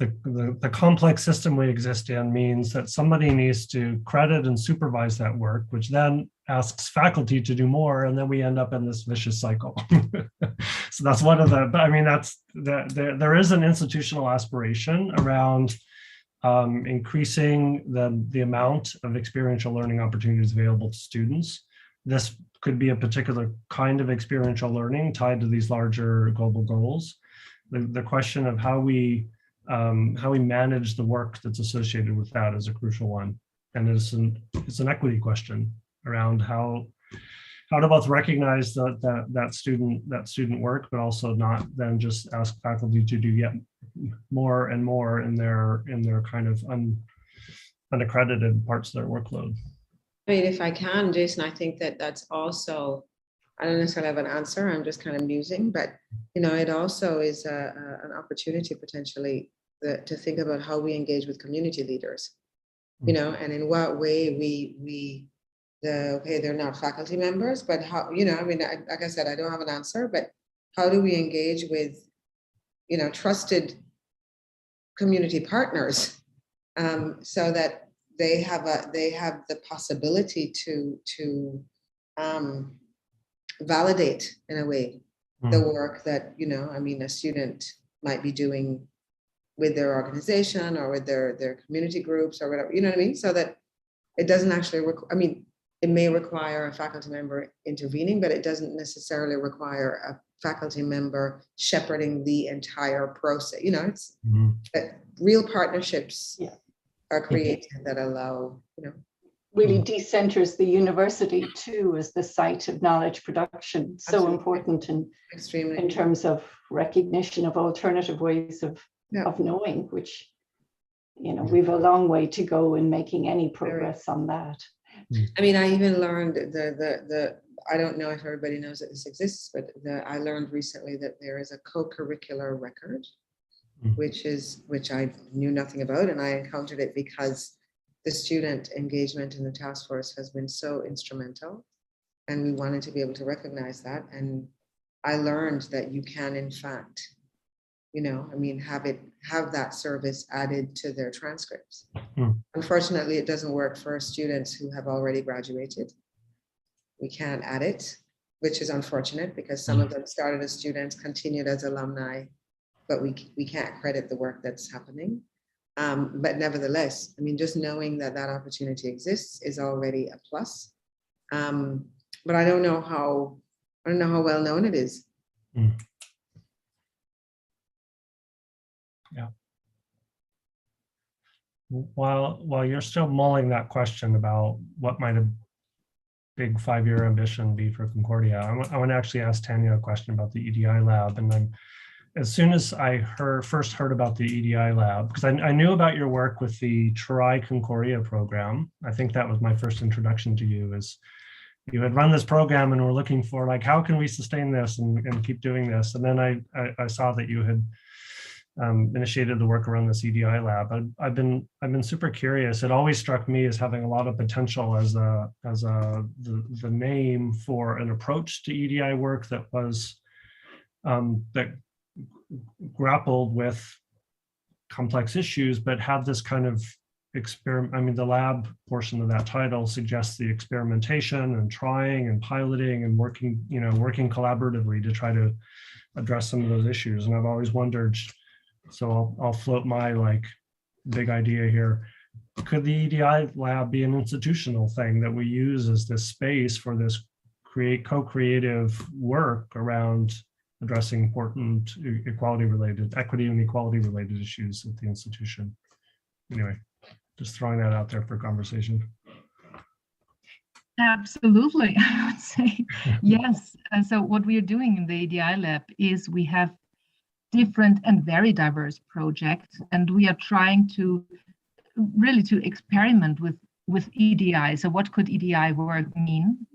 The complex system we exist in means that somebody needs to credit and supervise that work, which then asks faculty to do more, and then we end up in this vicious cycle. So that's one of the, but I mean, there is an institutional aspiration around increasing the amount of experiential learning opportunities available to students. This could be a particular kind of experiential learning tied to these larger global goals. The question of how we manage the work that's associated with that is a crucial one, and it's an equity question around how to both recognize that student work, but also not then just ask faculty to do yet more and more in their kind of unaccredited parts of their workload. I mean, if I can, Jason, I think that's also, I don't necessarily have an answer, I'm just kind of musing, but it also is an opportunity potentially to think about how we engage with community leaders, and in what way they're not faculty members, but how, like I said, I don't have an answer, but how do we engage with, trusted community partners so that they have the possibility to validate in a way the work that, a student might be doing with their organization or with their community groups or whatever, you know what I mean? So that it doesn't actually, it may require a faculty member intervening, but it doesn't necessarily require a faculty member shepherding the entire process. It's real partnerships are created that allow, really decenters the university too as the site of knowledge production. So Absolutely. Important extremely in terms of recognition of alternative ways of knowing, which, we've a long way to go in making any progress on that. I even learned I don't know if everybody knows that this exists, but I learned recently that there is a co-curricular record, which I knew nothing about, and I encountered it because the student engagement in the task force has been so instrumental, and we wanted to be able to recognize that. And I learned that you can, in fact, have that service added to their transcripts. Unfortunately, it doesn't work for students who have already graduated. We can't add it, which is unfortunate because some of them started as students, continued as alumni, but we can't credit the work that's happening. But nevertheless, just knowing that that opportunity exists is already a plus. But I don't know how well known it is. Yeah. While you're still mulling that question about what might a big 5-year ambition be for Concordia, I want to actually ask Tanya a question about the EDI lab. And then as soon as I first heard about the EDI lab, because I knew about your work with the Try Concordia program. I think that was my first introduction to you, is you had run this program and were looking for how can we sustain this and keep doing this. And then I saw that you had initiated the work around this EDI lab. I've been super curious. It always struck me as having a lot of potential as the name for an approach to EDI work that was that grappled with complex issues, but had this kind of experiment. The lab portion of that title suggests the experimentation and trying and piloting and working collaboratively to try to address some of those issues. And I've always wondered, so I'll float my big idea here. Could the EDI lab be an institutional thing that we use as this space for this co-creative work around addressing important equity and equality related issues at the institution? Anyway, just throwing that out there for conversation. Absolutely, I would say yes. And so what we are doing in the EDI lab is we have different and very diverse projects, and we are trying to experiment with EDI. So what could EDI work mean,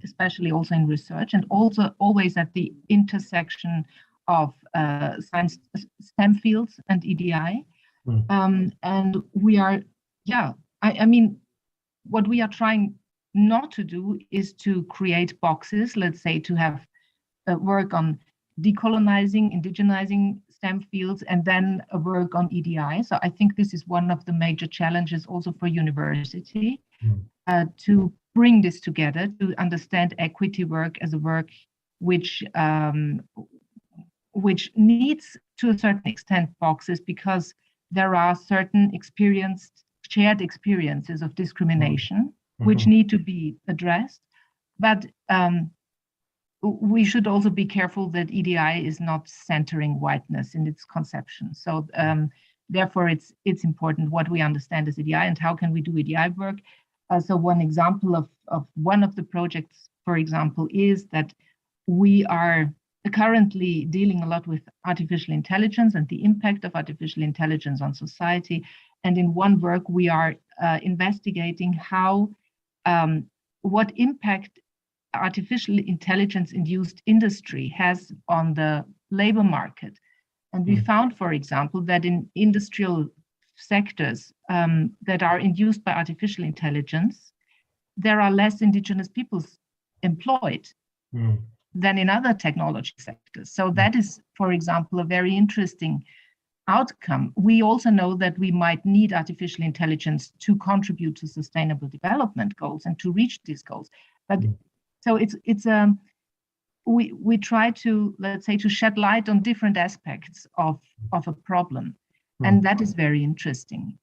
especially also in research, and also always at the intersection of science, STEM fields and EDI. And we are, what we are trying not to do is to create boxes, let's say to have work on decolonizing, indigenizing STEM fields, and then work on EDI. So I think this is one of the major challenges also for university, to bring this together, to understand equity work as a work which needs to a certain extent boxes, because there are certain shared experiences of discrimination which need to be addressed. But we should also be careful that EDI is not centering whiteness in its conception. So therefore, it's important what we understand as EDI and how can we do EDI work. So one example of one of the projects, for example, is that we are currently dealing a lot with artificial intelligence and the impact of artificial intelligence on society. And in one work, we are investigating how what impact artificial intelligence-induced industry has on the labor market. And we found, for example, that in industrial sectors that are induced by artificial intelligence, there are less indigenous peoples employed than in other technology sectors. So that is, for example, a very interesting outcome. We also know that we might need artificial intelligence to contribute to sustainable development goals and to reach these goals. But So we try to, let's say, to shed light on different aspects of a problem, and that is very interesting.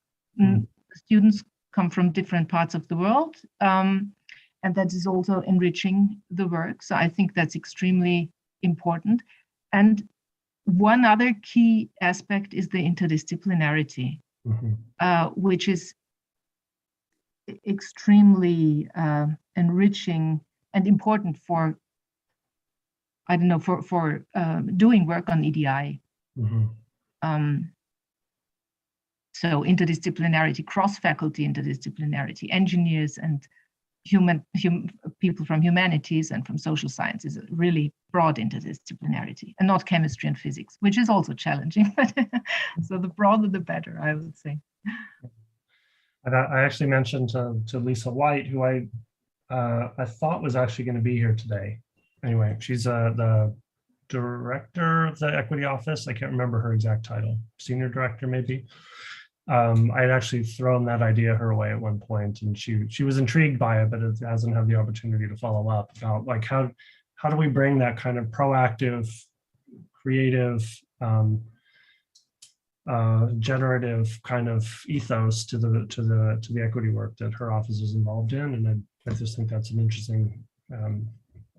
Students come from different parts of the world, and that is also enriching the work. So I think that's extremely important. And one other key aspect is the interdisciplinarity, which is extremely enriching and important for, I don't know, for doing work on EDI. So interdisciplinarity, cross-faculty interdisciplinarity, engineers and people from humanities and from social sciences, really broad interdisciplinarity, and not chemistry and physics, which is also challenging. So the broader, the better, I would say. And I actually mentioned to Lisa White, who I thought was actually going to be here today. Anyway, she's the director of the equity office. I can't remember her exact title, senior director maybe. I had actually thrown that idea her way at one point, and she was intrigued by it, but it hasn't had the opportunity to follow up about like how do we bring that kind of proactive, creative, generative kind of ethos to the equity work that her office is involved in, and I just think that's an interesting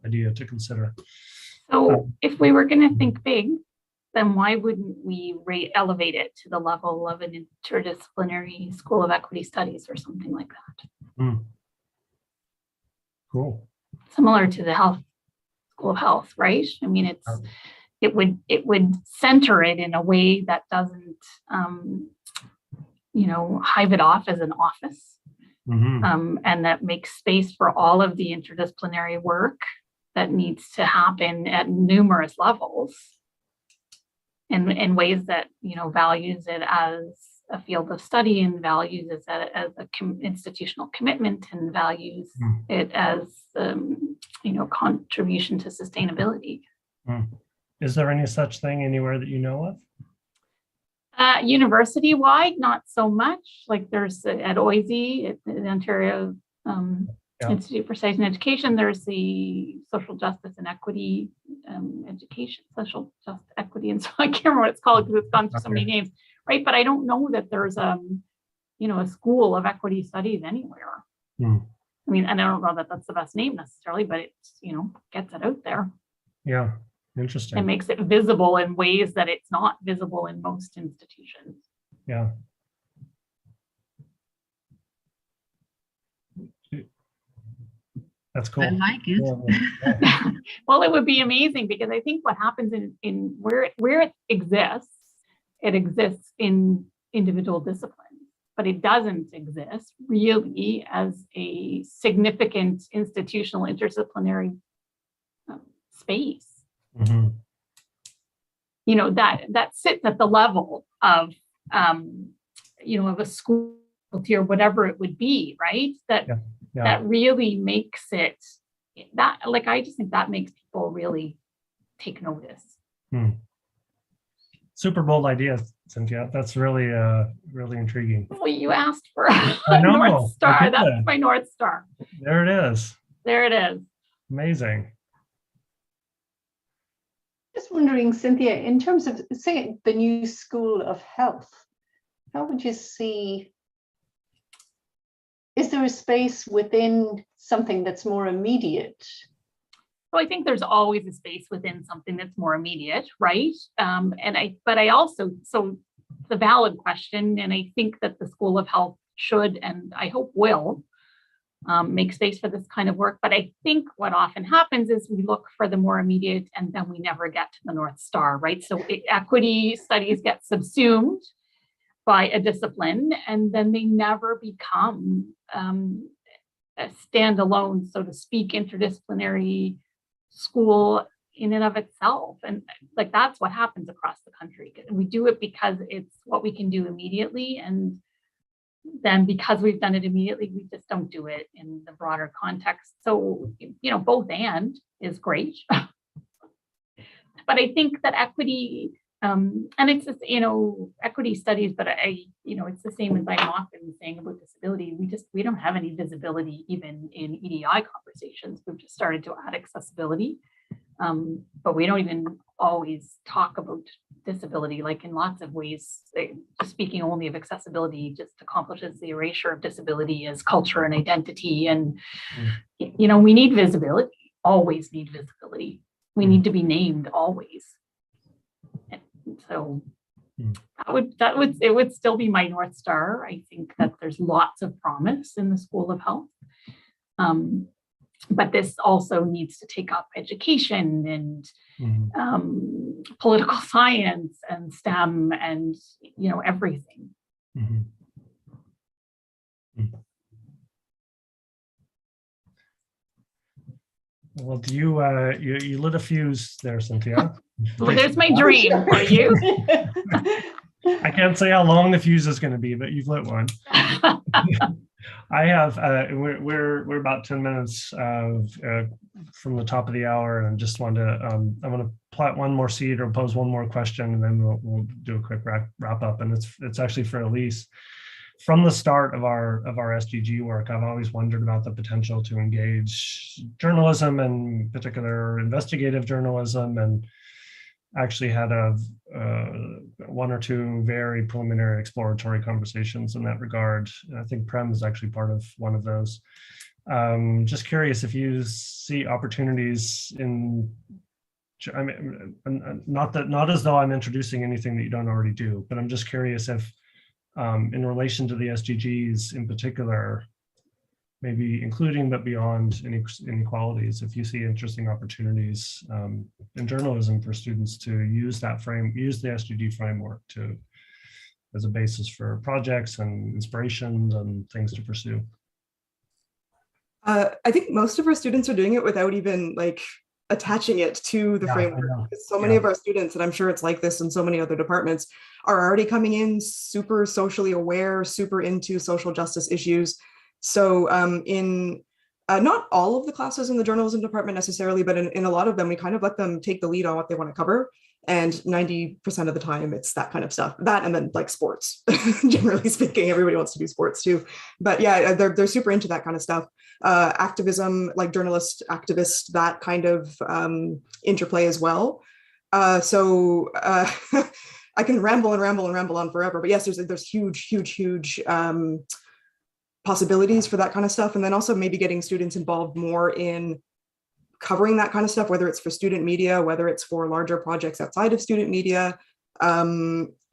idea to consider. So if we were going to think big, then why wouldn't we elevate it to the level of an interdisciplinary school of equity studies or something like that? Cool. Similar to the school of health, right? I mean, it would center it in a way that doesn't, hive it off as an office, and that makes space for all of the interdisciplinary work that needs to happen at numerous levels. In ways that values it as a field of study and values it as institutional commitment and values it as contribution to sustainability. Is there any such thing anywhere that you know of? University-wide, not so much. Like there's at OISE, at the Ontario Institute for Science and Education, there's the Social Justice and Equity Education, Social Justice Equity, and so I can't remember what it's called because it's gone through so many names, right? But I don't know that there's a school of equity studies anywhere. I mean, and I don't know that that's the best name necessarily, but it's gets it out there. Yeah, interesting. It makes it visible in ways that it's not visible in most institutions. Yeah. That's cool. I like it. Yeah. Well, it would be amazing because I think what happens in where it exists in individual disciplines, but it doesn't exist really as a significant institutional interdisciplinary space. That sits at the level of of a school or whatever it would be, right? That really makes it that, like, I just think that makes people really take notice. Super bold idea, Cynthia. That's really really intriguing. Well, you asked for a North Star. That's my North Star. There it is. There it is. Amazing. Just wondering, Cynthia, in terms of, say, the new School of Health, how would you see, is there a space within something that's more immediate? So I think there's always a space within something that's more immediate, right? But I also, so it's a valid question, and I think that the School of Health should, and I hope will, make space for this kind of work. But I think what often happens is we look for the more immediate and then we never get to the North Star, right? So equity studies get subsumed by a discipline and then they never become a standalone, so to speak, interdisciplinary school in and of itself. And like, that's what happens across the country. We do it because it's what we can do immediately. And then because we've done it immediately, we just don't do it in the broader context. So, both and is great. But I think that equity And it's just, equity studies, but it's the same as I'm often saying about disability. We don't have any visibility even in EDI conversations. We've just started to add accessibility, but we don't even always talk about disability, like in lots of ways. Speaking only of accessibility just accomplishes the erasure of disability as culture and identity. And, we need visibility, always need visibility. We need to be named always. So it would still be my North Star. I think that there's lots of promise in the School of Health. But this also needs to take up education and political science and STEM and, everything. Well, do you lit a fuse there, Cynthia? Well, there's my dream for you. I can't say how long the fuse is going to be, but you've lit one. I have. We're about 10 minutes from the top of the hour, and just want to. I want to plant one more seed or pose one more question, and then we'll do a quick wrap up. And it's actually for Elise. From the start of our SDG work, I've always wondered about the potential to engage journalism, and particular investigative journalism, and actually had one or two very preliminary exploratory conversations in that regard. And I think Prem is actually part of one of those. Just curious if you see opportunities not as though I'm introducing anything that you don't already do, but I'm just curious if in relation to the SDGs in particular, maybe including but beyond inequalities, if you see interesting opportunities in journalism for students to use the SDG framework as a basis for projects and inspirations and things to pursue. I think most of our students are doing it without even attaching it to the framework. So many of our students, and I'm sure it's like this in so many other departments, are already coming in super socially aware, super into social justice issues. So in not all of the classes in the journalism department necessarily, but in a lot of them, we kind of let them take the lead on what they want to cover. And 90% of the time, it's that kind of stuff. That and then sports. Generally speaking, everybody wants to do sports too. But yeah, they're super into that kind of stuff. Activism, like journalist, activist, that kind of interplay as well. So I can ramble on forever. But yes, there's huge possibilities for that kind of stuff. And then also maybe getting students involved more in covering that kind of stuff, whether it's for student media, whether it's for larger projects outside of student media,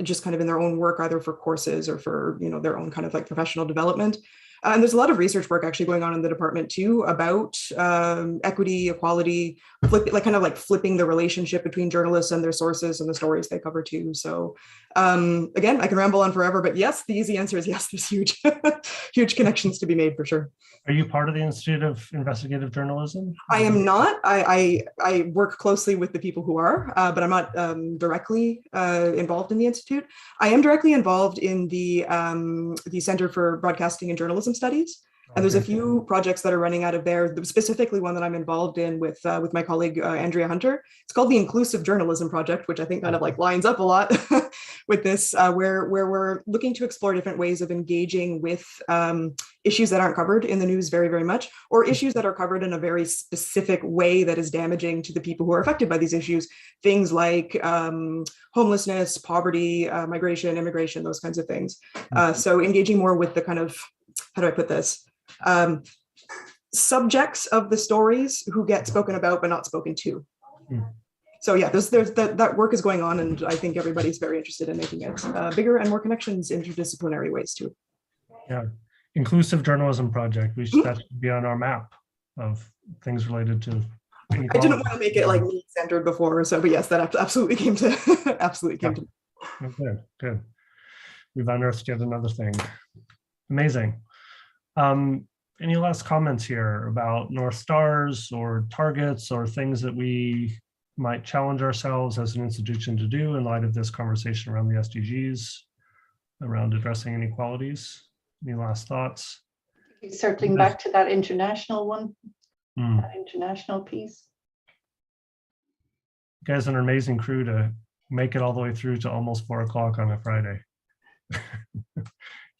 just kind of in their own work, either for courses or for their own kind of professional development. And there's a lot of research work actually going on in the department too about equity, equality, flipping the relationship between journalists and their sources and the stories they cover too. So again, I can ramble on forever, but yes, the easy answer is yes, there's huge, huge connections to be made for sure. Are you part of the Institute of Investigative Journalism? I am not. I work closely with the people who are, but I'm not directly involved in the Institute. I am directly involved in the Center for Broadcasting and Journalism Studies. And there's a few projects that are running out of there, specifically one that I'm involved in with my colleague, Andrea Hunter. It's called the Inclusive Journalism Project, which I think kind of lines up a lot with this, where we're looking to explore different ways of engaging with issues that aren't covered in the news very, very much, or issues that are covered in a very specific way that is damaging to the people who are affected by these issues. Things like homelessness, poverty, migration, immigration, those kinds of things. So engaging more with the kind of, how do I put this? Subjects of the stories who get spoken about but not spoken to. So yeah, there's that work is going on, and I think everybody's very interested in making it bigger and more connections, interdisciplinary ways too. Yeah, Inclusive Journalism Project. That should be on our map of things related to. I didn't want to make it me-centered before, so but yes, that absolutely came to to. Oh, good. We've unearthed yet another thing. Amazing. Any last comments here about North Stars or targets or things that we might challenge ourselves as an institution to do in light of this conversation around the SDGs, around addressing inequalities? Any last thoughts? Circling back to that international one, that international piece. You guys are an amazing crew to make it all the way through to almost 4 o'clock on a Friday.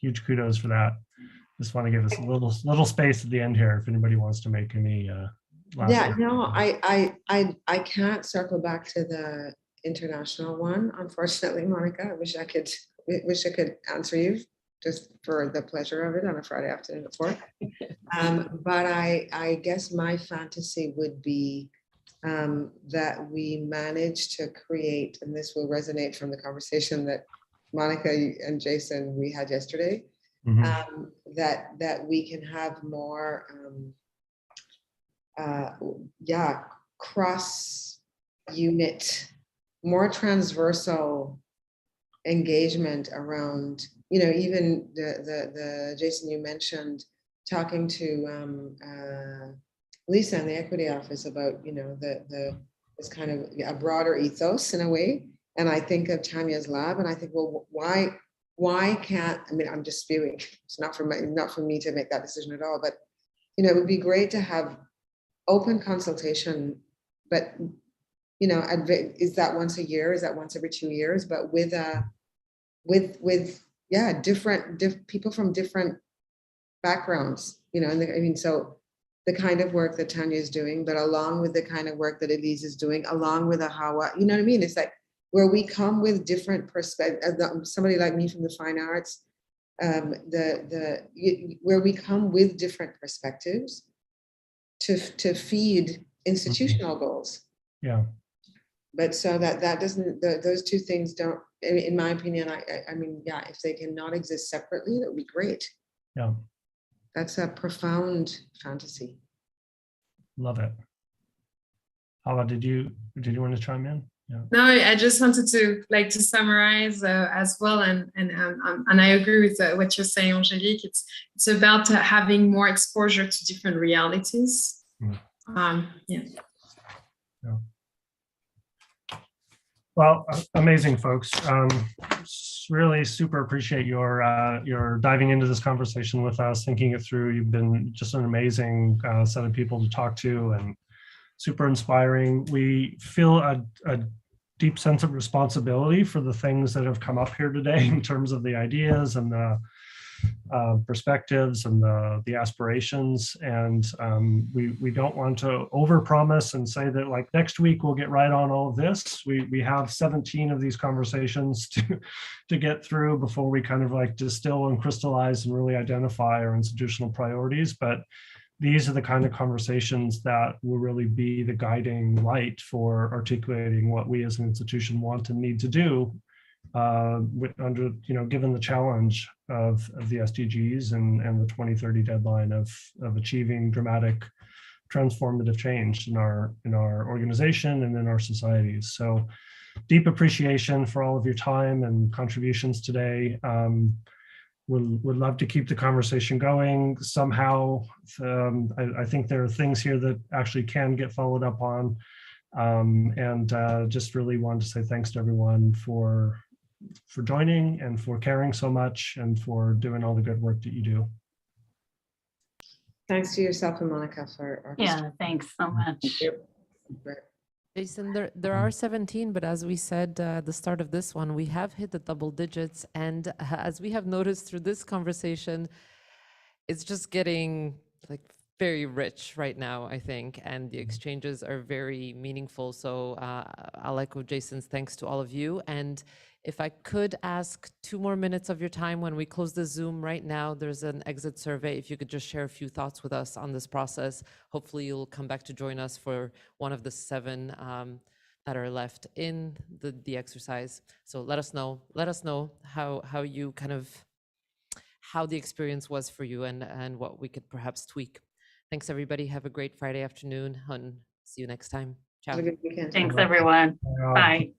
Huge kudos for that. Just want to give us a little space at the end here if anybody wants to make any last. Yeah, no, I can't circle back to the international one, unfortunately, Monica. I wish I could answer you just for the pleasure of it on a Friday afternoon at 4. But I guess my fantasy would be that we manage to create, and this will resonate from the conversation that Monica and Jason we had yesterday, that we can have more cross unit, more transversal engagement around, even the Jason, you mentioned talking to Lisa in the equity office about, this kind of a broader ethos in a way. And I think of Tanya's lab and I think, well, why can't, I'm just spewing. It's not for me to make that decision at all, but, it would be great to have open consultation, but, is that once a year? Is that once every 2 years? But with different people from different backgrounds, so the kind of work that Tanya is doing, but along with the kind of work that Elise is doing, along with Hawa, you know what I mean? It's like where we come with different perspectives, somebody like me from the fine arts, where we come with different perspectives to feed institutional goals. Yeah. But so that doesn't, those two things don't, in my opinion, if they cannot exist separately, that would be great. Yeah. That's a profound fantasy. Love it. Hawa, did you want to chime in? Yeah. No, I just wanted to summarize as well, and I agree with what you're saying, Angelique. It's about having more exposure to different realities. Yeah. Well, amazing, folks. Really super appreciate your diving into this conversation with us, thinking it through. You've been just an amazing set of people to talk to and super inspiring. We feel a deep sense of responsibility for the things that have come up here today in terms of the ideas and the perspectives and the aspirations, and we don't want to overpromise and say that like next week we'll get right on all of this. We have 17 of these conversations to get through before we kind of like distill and crystallize and really identify our institutional priorities. But these are the kind of conversations that will really be the guiding light for articulating what we as an institution want and need to do given the challenge of the SDGs and the 2030 deadline of achieving dramatic transformative change in our organization and in our societies. So deep appreciation for all of your time and contributions today. Would love to keep the conversation going somehow. I think there are things here that actually can get followed up on. Just really wanted to say thanks to everyone for joining and for caring so much and for doing all the good work that you do. Thanks to yourself and Monica for thanks so much. Jason, there are 17, but as we said at the start of this one, we have hit the double digits. And as we have noticed through this conversation, it's just getting like very rich right now, I think, and the exchanges are very meaningful. So I'll echo Jason's thanks to all of you. And if I could ask 2 more minutes of your time when we close the Zoom right now, there's an exit survey. If you could just share a few thoughts with us on this process, hopefully you'll come back to join us for one of the 7 that are left in the exercise. So let us know how you how the experience was for you and what we could perhaps tweak. Thanks everybody. Have a great Friday afternoon and see you next time. Ciao. Have a good weekend. Thanks everyone. Bye.